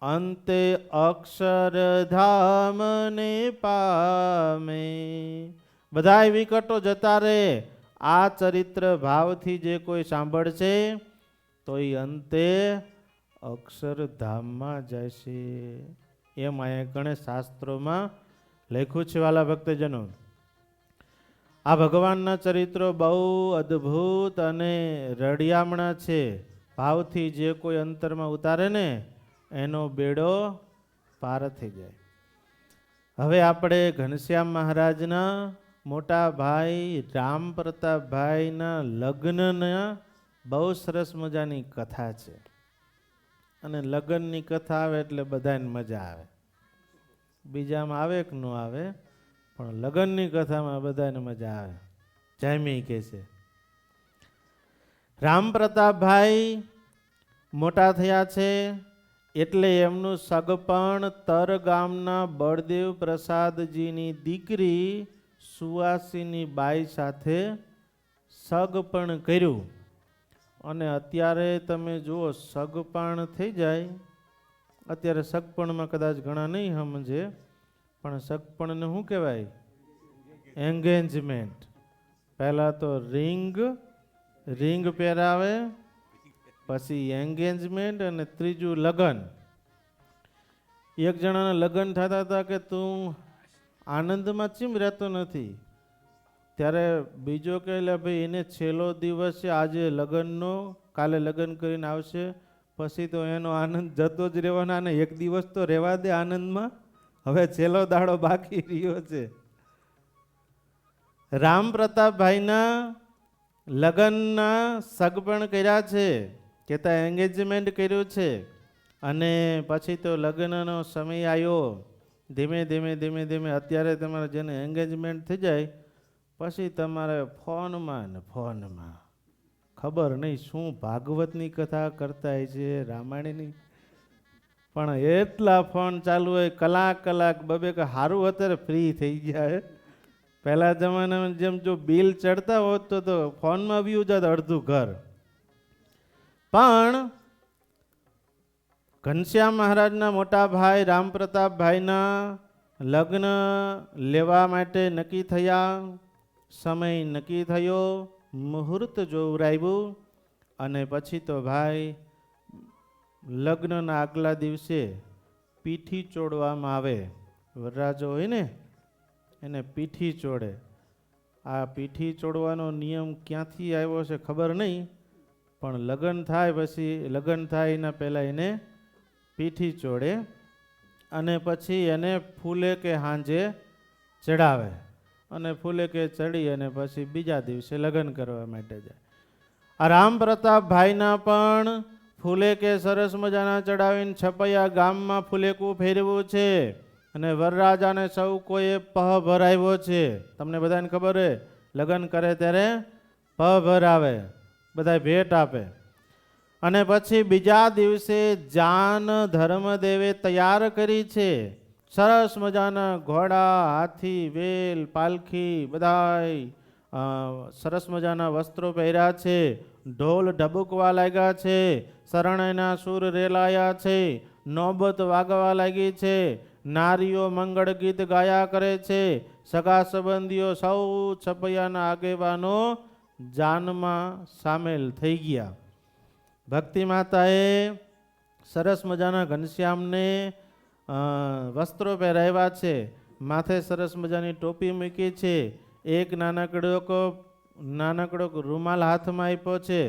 અંતે અક્ષરધામને પામે. બધાય વિકટો જતા રહે. આ ચરિત્ર ભાવથી જે કોઈ સાંભળશે તો એ અંતે અક્ષરધામમાં જશે. એમ અહીંયા ગણેશ શાસ્ત્રોમાં લખ્યું છે. વાલા ભક્તજનો, આ ભગવાનના ચરિત્રો બહુ અદ્ભુત અને રડિયામણા છે. ભાવથી જે કોઈ અંતરમાં ઉતારે ને એનો બેડો પાર થઈ જાય. હવે આપણે ઘનશ્યામ મહારાજના મોટા ભાઈ રામ પ્રતાપભાઈના લગ્નના બહુ સરસ મજાની કથા છે. અને લગ્નની કથા આવે એટલે બધાને મજા આવે. બીજામાં આવે કે ન આવે, પણ લગ્નની કથામાં બધાને મજા આવે. જામી કે છે, રામ પ્રતાપભાઈ મોટા થયા છે એટલે એમનું સગપણ તર ગામના બળદેવ પ્રસાદજીની દીકરી સુવાસીની બાઈ સાથે સગપણ કર્યું. અને અત્યારે તમે જુઓ, સગપણ થઈ જાય. અત્યારે સગપણમાં કદાચ ઘણા નહીં સમજે, પણ સગપણને શું કહેવાય? એંગેજમેન્ટ. પહેલા તો રિંગ પહેરાવે, પછી એંગેજમેન્ટ, અને ત્રીજું લગ્ન. એક જણાના લગ્ન થતા હતા કે તું આનંદમાં ચીમ રહેતો નથી, ત્યારે બીજો કહે ભાઈ એને છેલ્લો દિવસ છે આજે લગ્નનો, કાલે લગ્ન કરીને આવશે, પછી તો એનો આનંદ જતો જ રહેવાના, અને એક દિવસ તો રહેવા દે આનંદમાં, હવે છેલ્લો દાડો બાકી રહ્યો છે. રામ પ્રતાપભાઈના લગ્નના સગપણ કર્યા છે, કેતા એંગેજમેન્ટ કર્યું છે. અને પછી તો લગ્નનો સમય આવ્યો. ધીમે ધીમે અત્યારે તમારે જેને એંગેજમેન્ટ થઈ જાય પછી તમારે ફોનમાં ખબર નહીં શું ભાગવતની કથા કરતા હોય છે, રામાયણની, પણ એટલા ફોન ચાલુ હોય, કલાક બબે કે સારું અત્યારે ફ્રી થઈ ગયા. પહેલા જમાનામાં જેમ જો બિલ ચડતા હોત તો ફોનમાં વ્યૂ જાત અડધું ઘર. પણ ઘનશ્યામ મહારાજના મોટા ભાઈ રામ પ્રતાપભાઈના લગ્ન લેવા માટે નક્કી થયા. સમય નક્કી થયો, મુહૂર્ત જોવરાવ્યું, અને પછી તો ભાઈ લગ્નના આગલા દિવસે પીઠી ચોડવામાં આવે. વરરાજો હોય ને એને પીઠી ચોડે. આ પીઠી ચોડવાનો નિયમ ક્યાંથી આવ્યો છે ખબર નહીં, પણ લગ્ન થાય પછી લગ્ન થાય એના પહેલાં એને પીઠી ચોડે, અને પછી એને ફૂલે કે હાંજે ચડાવે, અને ફૂલે કે ચડી અને પછી બીજા દિવસે લગ્ન કરવા માટે જાય. આ રામ પ્રતાપભાઈના પણ ફૂલે કે સરસ મજાના ચડાવીને છપૈયા ગામમાં ફૂલેકું ફેરવું છે, અને વરરાજાને સૌ કોઈએ પહ ભરાવ્યો છે. તમને બધાને ખબર હે, લગ્ન કરે ત્યારે પહ ભરાવે, બધા ભેટ આપે. અને પછી બીજા દિવસે જાન ધર્મદેવે તૈયાર કરી છે. સરસ મજાના ઘોડા, હાથી, વેલ, પાલખી બધાય સરસ મજાના વસ્ત્રો પહેર્યા છે. ઢોલ ઢબુકવા લાગ્યા છે, શરણાઈના સૂર રેલાયા છે, નોબત વાગવા લાગી છે, નારીઓ મંગળ ગીત ગાયા કરે છે, સગા સંબંધીઓ સૌ છપૈયાના આગેવાનો જાનમાં સામેલ થઈ ગયા. ભક્તિ માતાએ સરસ મજાના ઘનશ્યામને વસ્ત્રો પહેરાવ્યા છે, માથે સરસ મજાની ટોપી મૂકી છે, એક નાનકડો રૂમાલ હાથમાં આપ્યો છે,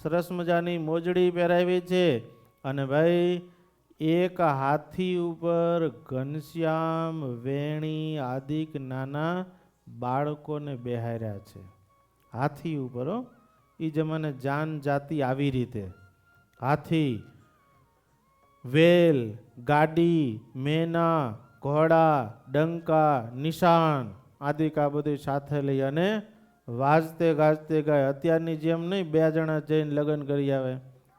સરસ મજાની મોજડી પહેરાવી છે, અને ભાઈ એક હાથી ઉપર ઘનશ્યામ, વેણી આદિક નાના બાળકોને બેહાર્યા છે. હાથી ઉપર હો, એ જમાને જાન જાતિ આવી રીતે હાથી, વેલ, ગાડી, મેના, ઘોડા, ડંકા, નિશાન આદિક આ બધું સાથે લઈ અને વાજતે ગાજતે ગાય. અત્યારની જેમ નહીં 2 જણા જઈને લગ્ન કરી આવે.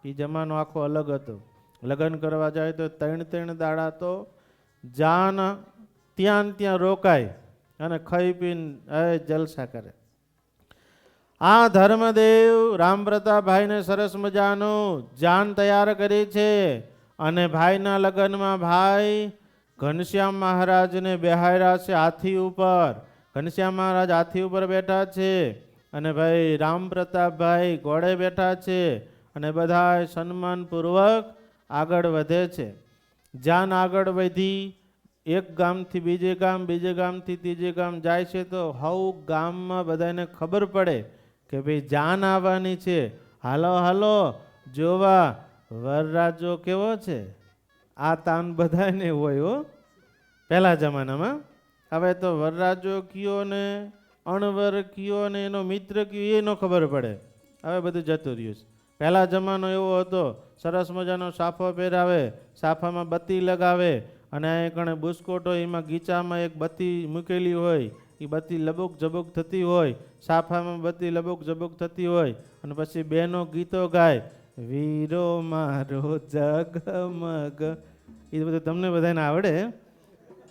એ જમાનો આખો અલગ હતો. લગ્ન કરવા જાય તો 3 દાડા તો જાન ત્યાં ને ત્યાં રોકાય અને ખાઈ પીને જલસા કરે. આ ધર્મદેવ રામ પ્રતાપભાઈને સરસ મજાનું જાન તૈયાર કરી છે અને ભાઈના લગ્નમાં ભાઈ ઘનશ્યામ મહારાજને બેહાર્યા છે હાથી ઉપર. ઘનશ્યામ મહારાજ હાથી ઉપર બેઠા છે અને ભાઈ રામ પ્રતાપભાઈ ઘોડે બેઠા છે અને બધા સન્માનપૂર્વક આગળ વધે છે. જાન આગળ વધી એક ગામથી બીજે ગામ, બીજે ગામથી ત્રીજે ગામ જાય છે તો હવ ગામમાં બધાને ખબર પડે કે ભાઈ જાન આવવાની છે. હાલો હાલો જોવા વરરાજો કેવો છે. આ તાન બધાને હોય હો પહેલા જમાનામાં. હવે તો વરરાજો કયો ને અણવર કયો ને એનો મિત્ર કયો એ ન ખબર પડે. હવે બધું જતું રહ્યું છે. પહેલા જમાનો એવો હતો, સરસ મજાનો સાફો પહેરાવે, સાફામાં બત્તી લગાવે અને અહીં કણે બુસ્કોટ હોય, એમાં ગીચામાં એક બત્તી મૂકેલી હોય, એ બત્તી લબુક ઝબુક થતી હોય, સાફામાં બત્તી લબુક ઝબુક થતી હોય અને પછી બેનો ગીતો ગાય, વીરો મારો જગમગ. એ બધું તમને બધાને આવડે.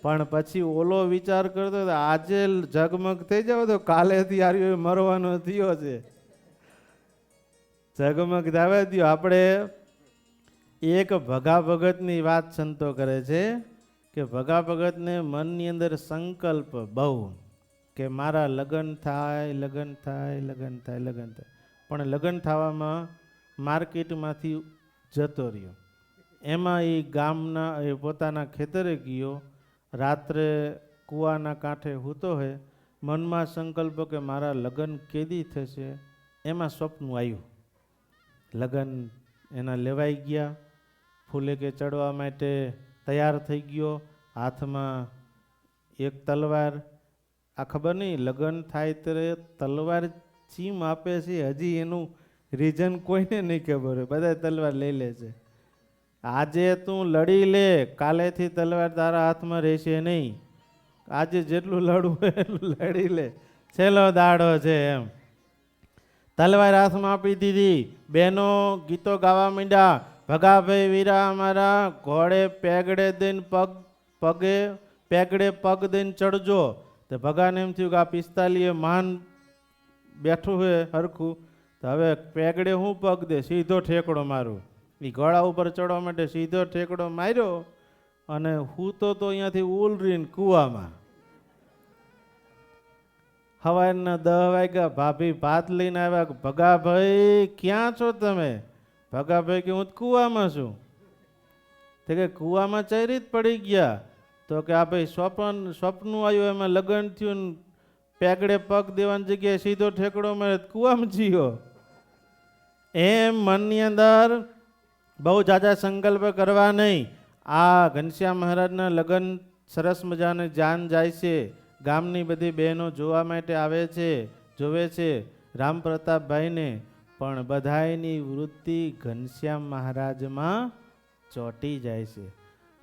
પણ પછી ઓલો વિચાર કરતો આજે ઝગમગ થઈ જાવ તો કાલેથી આર્યો મરવાનો થયો છે. ઝગમગ દાવે દો. આપણે એક ભગા ભગતની વાત સંતો કરે છે કે ભગા ભગતને મનની અંદર સંકલ્પ બહુ કે મારા લગ્ન થાય, લગ્ન થાય, લગ્ન થાય, લગ્ન થાય. પણ લગ્ન થવામાં માર્કેટમાંથી જતો રહ્યો. એમાં એ ગામના એ પોતાના ખેતરે ગયો, રાત્રે કૂવાના કાંઠે સૂતો હોય, મનમાં સંકલ્પ કે મારા લગ્ન કેદી થશે. એમાં સ્વપ્ન આવ્યું. લગ્ન એના લેવાઈ ગયા, ફૂલે કે ચડવા માટે તૈયાર થઈ ગયો, હાથમાં એક તલવાર. આ ખબર નહીં લગ્ન થાય ત્યારે તલવાર ચીમ આપે છે, હજી એનું રીઝન કોઈને નહીં ખબર હોય. બધા તલવાર લઈ લે છે. આજે તું લડી લે, કાલેથી તલવાર તારા હાથમાં રહેશે નહીં. આજે જેટલું લડવું હોય એટલું લડી લે, છેલ્લો દાડો છે એમ. તલવાર હાથમાં આપી દીધી. બહેનો ગીતો ગાવા માંડ્યા, ભગાભાઈ વીરા અમારા ઘોડે પેગડે દઈને પગે પેગડે પગ દઈને ચડજો. તો ભગાને એમ થયું કે આ 45 માન બેઠું હોય હરખું, તો હવે પેગડે હું પગ દે, સીધો ઠેકડો મારું. એ ઘોડા ઉપર ચડવા માટે સીધો ઠેકડો માર્યો અને હું તો અહીંયાથી ઉલરીને કૂવામાં. સવારના 10 વાગ્યા, ભાભી ભાત લઈને આવ્યા. ભગાભાઈ ક્યાં છો તમે? ભગાભાઈ કે હું કૂવામાં છું. તે કે કૂવામાં ચઈ રીત પડી ગયા? તો કે આ ભાઈ સ્વપ્ન આવ્યું, એમાં લગ્ન થયું, પેગડે પગ દેવાની જગ્યાએ સીધો ઠેકડો મારે કૂવામાં જીયો. એમ મનની અંદર બહુ જાજા સંકલ્પ કરવા નહીં. આ ઘનશ્યામ મહારાજના લગ્ન સરસ મજાને જાન જાય છે. ગામની બધી બહેનો જોવા માટે આવે છે, જોવે છે રામ પ્રતાપભાઈને. પણ બધાયની વૃત્તિ ઘનશ્યામ મહારાજમાં ચોંટી જાય છે.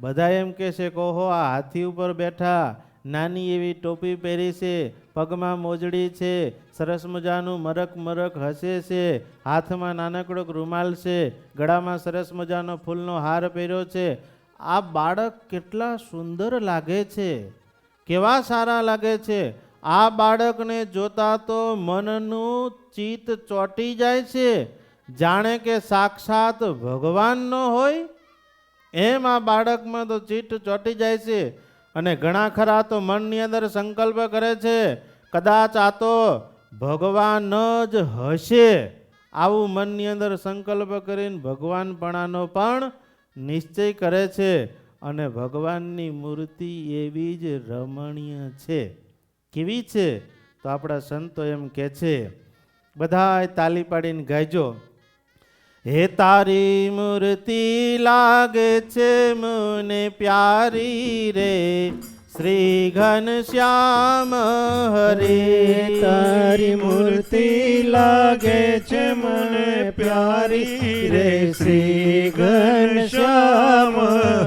બધા એમ કહે છે કે ઓહો આ હાથી ઉપર બેઠા, નાની એવી ટોપી પહેરી છે, પગમાં મોજડી છે, સરસ મજાનું મરક મરક હસે છે, હાથમાં નાનકડો રૂમાલ છે, ગળામાં સરસ મજાનો ફૂલનો હાર પહેર્યો છે. આ બાળક કેટલા સુંદર લાગે છે, કેવા સારા લાગે છે. આ બાળકને જોતા તો મનનું ચિત્ત ચોંટી જાય છે, જાણે કે સાક્ષાત ભગવાન ન હોય એમ આ બાળકમાં તો ચિત્ત ચોંટી જાય છે. અને ઘણા ખરા તો મનની અંદર સંકલ્પ કરે છે કદાચ આ તો ભગવાન જ હશે. આવું મનની અંદર સંકલ્પ કરીને ભગવાનપણાનો પણ નિશ્ચય કરે છે. અને ભગવાનની મૂર્તિ એવી જ રમણીય છે. કેવી છે? તો આપણા સંતો એમ કહે છે, બધા તાલી પાડીને ગાયજો. હે તારી મૂર્તિ લાગે છે મને પ્યારી રે શ્રી ઘનશ્યામ હરે તારી મૂર્તિ લાગે છે મને પ્યારી રે શ્રી ઘનશ્યામ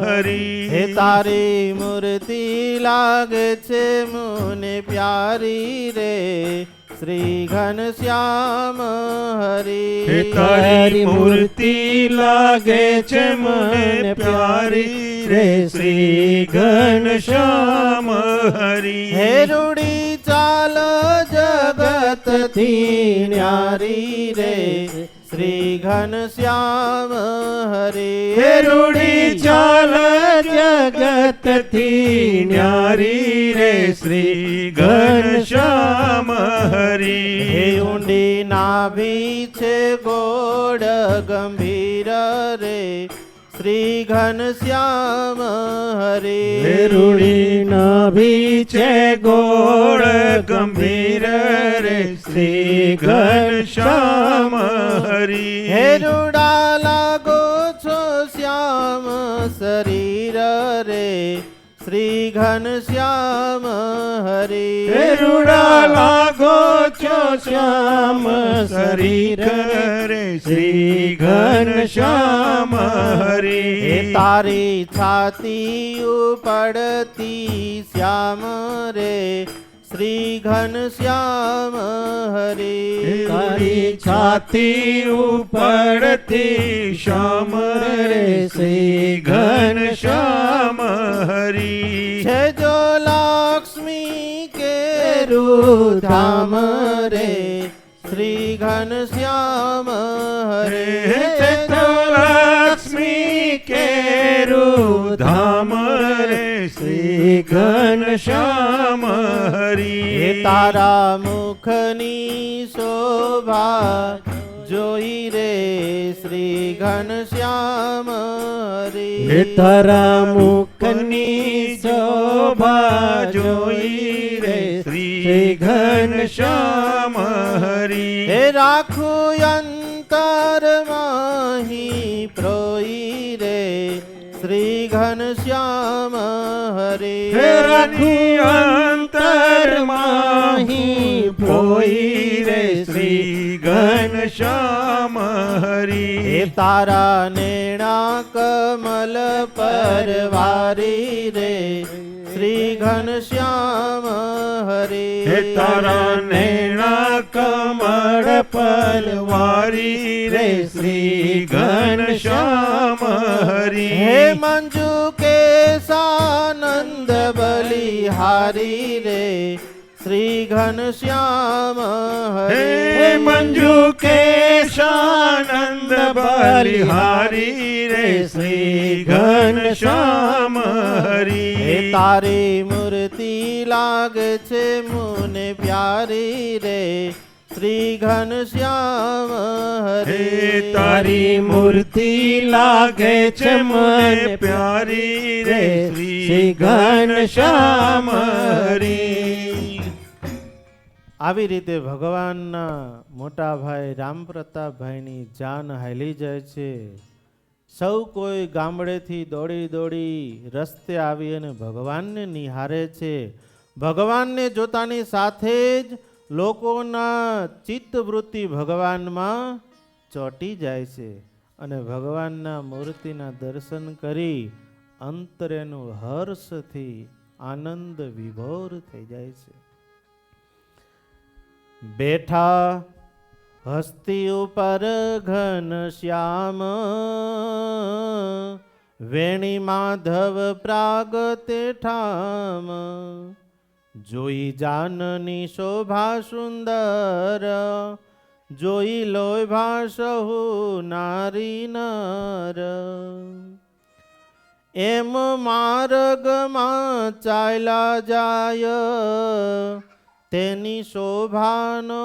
હરી હે તારી મૂર્તિ લાગે છે મને પ્યારી રે શ્રી ઘનશ્યામ હરી હે તારી મૂર્તિ લાગે છે મને પ્યારી રે શ્રી ઘનશ્યામ હરી હે રૂડી ચાલ જગતથી ન્યારી રે શ્રી ઘનશ્યામ હરી હે રૂડી ચાલ જગતથી ન્યારી રે શ્રી ઘનશ્યામ હરી હે ઊંડી નાભી છે ગોળ ગંભીર રે શ્રી ઘનશ્યામ હરે હે રૂડી નાભી છે ગોળ ગંભીર રે શ્રી ઘનશ્યામ હરી હે રૂડા લાગો છો શ્યામ શરીર રે શ્રી ઘનશ્યામ હરે હે રૂડા લાગો છો શ્યામ શરીર રે શ્રી ઘનશ્યામ હરી હે તારી છાતી ઉપડતી શ્યામ રે શ્રી ઘનશ્યામ હરે તારી છાતી ઉપડતી શ્યામ રે શ્રી ઘનશ્યામ હરી છે જો લક્ષ્મી કેરું ધામ રે શ્રી ઘનશ્યામ હરે હે તો લક્ષ્મી કેરું ધામ રે શ્રી ઘનશ્યામ હરી હે તારા મુખની શોભા જોઈ રે શ્રી ઘનશ્યામ હરે હે તારા મુખની શોભા જોઈ રે શ્રી ઘનશ્યામ હરી હે રાખું અંતર માહી પ્રોઈ રે શ્રી ઘનશ્યામ હરે હે રાખી અંતર માહી ભોઈ રે શ્રી ઘનશ્યામ હરી હે તારા નેણા કમલ પરવારી રે શ્રી ઘનશ્યામ હરે હે તારા નૈણા કમળ પલવારી રે શ્રી ઘનશ્યામ હરી હે મંજુ કેશાનંદ બલિહારી રે શ્રી ઘનશ્યામ હે હરે મંજુ કેશાનંદ બલિહારી રે શ્રી ઘનશ્યામ હરી હે તારી મૂર્તિ લાગે છે મને પ્યારી રે શ્રી ઘનશ્યામ હરે હે તારી મૂર્તિ લાગે છે મને પ્યારી રે શ્રી ઘનશ્યામ હરી આવી રીતે ભગવાનના મોટા ભાઈ રામ પ્રતાપભાઈની જાન હાલી જાય છે. સૌ કોઈ ગામડેથી દોડી દોડી રસ્તે આવી અને ભગવાનને નિહારે છે. ભગવાનને જોતાની સાથે જ લોકોના ચિત્તવૃત્તિ ભગવાનમાં ચોંટી જાય છે અને ભગવાનના મૂર્તિના દર્શન કરી અંતરેનું હર્ષથી આનંદ વિભોર થઈ જાય છે. બેઠા હસ્તી ઉપર ઘન શ્યામ વેણી માધવ પ્રાગતે ઠામ જોઈ જાનની શોભા સુંદર જોઈ લોભા સહુ નારી નર એમ માર્ગમાં ચાલ્યા જાય તેની શોભાનો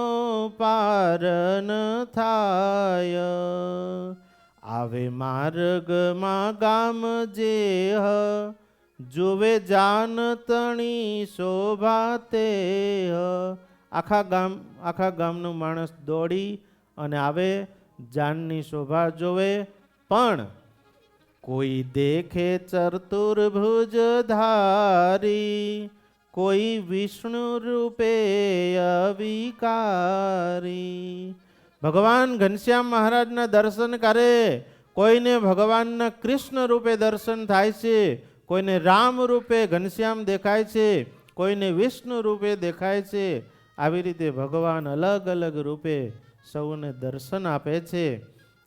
પાર ન થાય આવે માર્ગમાં ગામ જે જુએ જાન તણી શોભા તે આખા ગામનું માણસ દોડી અને આવે જાનની શોભા જોવે, પણ કોઈ દેખે ચતુર્ભુજ ધારી, કોઈ વિષ્ણુ રૂપે અવિકારી. ભગવાન ઘનશ્યામ મહારાજના દર્શન કરે, કોઈને ભગવાનના કૃષ્ણ રૂપે દર્શન થાય છે, કોઈને રામ રૂપે ઘનશ્યામ દેખાય છે, કોઈને વિષ્ણુ રૂપે દેખાય છે. આવી રીતે ભગવાન અલગ અલગ રૂપે સૌને દર્શન આપે છે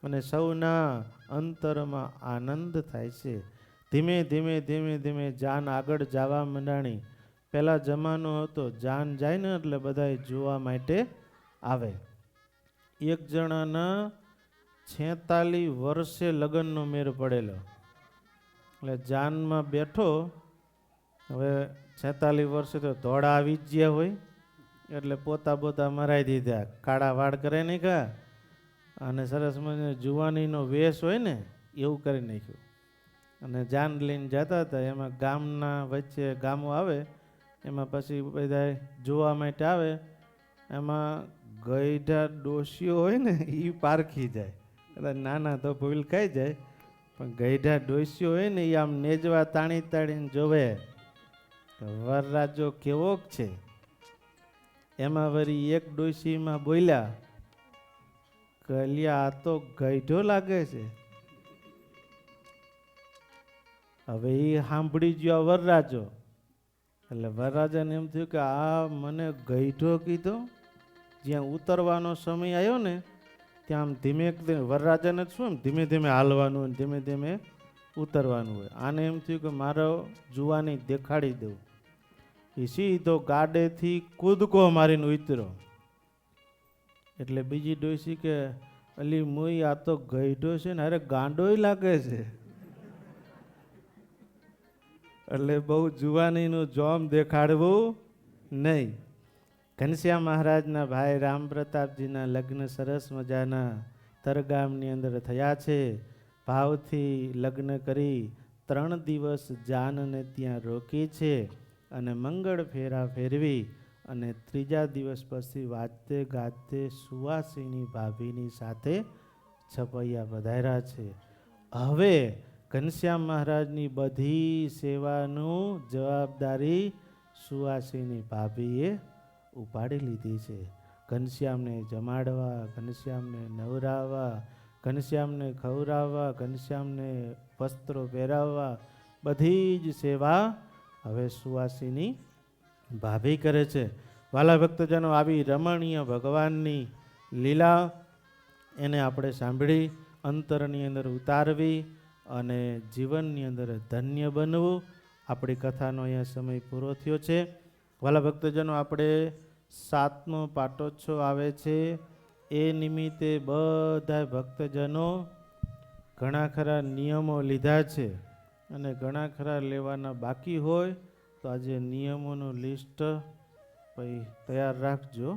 અને સૌના અંતરમાં આનંદ થાય છે. ધીમે ધીમે ધીમે ધીમે જાન આગળ જવા માંડાણી. પહેલા જમાનો હતો, જાન જાય ને એટલે બધા જોવા માટે આવે. એક જણાના 46 વર્ષે લગ્નનો મેળ પડેલો. એટલે જાનમાં બેઠો. હવે 46 વર્ષે તો ધોળા આવી જ ગયા હોય, એટલે પોતા મરાઈ દીધા. કાળા વાળ કરે નહીં કા, અને સરસ મજાનો જુવાનીનો વેશ હોય ને એવું કરી નાખ્યું. અને જાન લઈને જતા હતા. એમાં ગામના વચ્ચે ગામો આવે, એમાં પછી બધા જોવા માટે આવે. એમાં ગઈઢા ડોશીઓ હોય ને એ પારખી જાય. કદાચ નાના તો ભૂલ ખાઈ જાય, પણ ગઈઢા ડોશીઓ હોય ને એ આમ નેજવા તાણી તાણીને જોવે કે વરરાજો કેવોક છે. એમાં વળી એક ડોશીમાં બોલ્યા, કલિયા આ તો ગઈઢો લાગે છે. હવે એ સાંભળી ગયો વરરાજો. એટલે વરરાજાને એમ થયું કે આ મને ગઈઢો કીધો. જ્યાં ઉતરવાનો સમય આવ્યો ને ત્યાં આમ ધીમે વરરાજાને શું એમ ધીમે ધીમે હાલવાનું હોય, ધીમે ધીમે ઉતરવાનું હોય. આને એમ થયું કે મારો જુવાની દેખાડી દઉં. એ સીધો ગાડેથી કૂદકો મારીને ઉતર્યો. એટલે બીજી ડોસી કે અલી મુઈ આ તો ગઈઢો છે ને, અરે ગાંડોય લાગે છે. એટલે બહુ જુવાનીનું જોમ દેખાડવું નહીં. ઘનશ્યામ મહારાજના ભાઈ રામ પ્રતાપજીના લગ્ન સરસ મજાના તરગામની અંદર થયા છે. ભાવથી લગ્ન કરી 3 દિવસ જાનને ત્યાં રોકી છે અને મંગળ ફેરા ફેરવી અને 3જા દિવસ પછી વાજતે ગાજતે સુવાસીની ભાભીની સાથે છપૈયા વધાર્યા છે. હવે ઘનશ્યામ મહારાજની બધી સેવાનું જવાબદારી સુવાસીની ભાભીએ ઉપાડી લીધી છે. ઘનશ્યામને જમાડવા, ઘનશ્યામને નવરાવવા, ઘનશ્યામને ખવડાવવા, ઘનશ્યામને વસ્ત્રો પહેરાવવા, બધી જ સેવા હવે સુવાસીની ભાભી કરે છે. વાલા ભક્તજનો, આવી રમણીય ભગવાનની લીલા એને આપણે સાંભળી અંતરની અંદર ઉતારવી અને જીવનની અંદર ધન્ય બનવું. આપણી કથાનો અહીંયા સમય પૂરો થયો છે. વાલા ભક્તજનો, આપણે 7મો પાટોત્સવ આવે છે. એ નિમિત્તે બધા ભક્તજનો ઘણા ખરા નિયમો લીધા છે અને ઘણા ખરા લેવાના બાકી હોય તો આજે નિયમોનું લિસ્ટ તૈયાર રાખજો.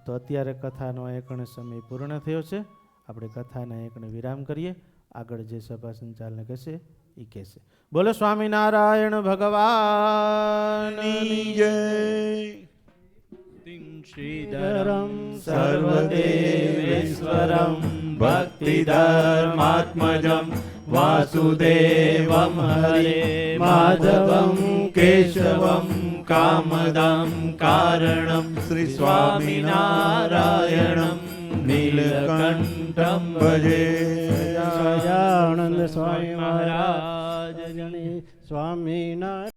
તો અત્યારે કથાનો એકણે સમય પૂર્ણ થયો છે. આપણે કથાના એકણે વિરામ કરીએ. આગળ જે સભા સંચાલન કહેશે એ કહેશે. બોલો સ્વામિનારાયણ ભગવાનની જય. શ્રીધરમ સર્વદેવેશ્વરમ ભક્તિધર્માત્મજમ વાસુદેવમ હરે માધવમ કેશવમ કામદમ કારણમ શ્રી સ્વામિનારાયણમ નીલકંઠમ ભજે. સહજાનંદ સ્વામી મહારાજ સ્વામિનારાયણ.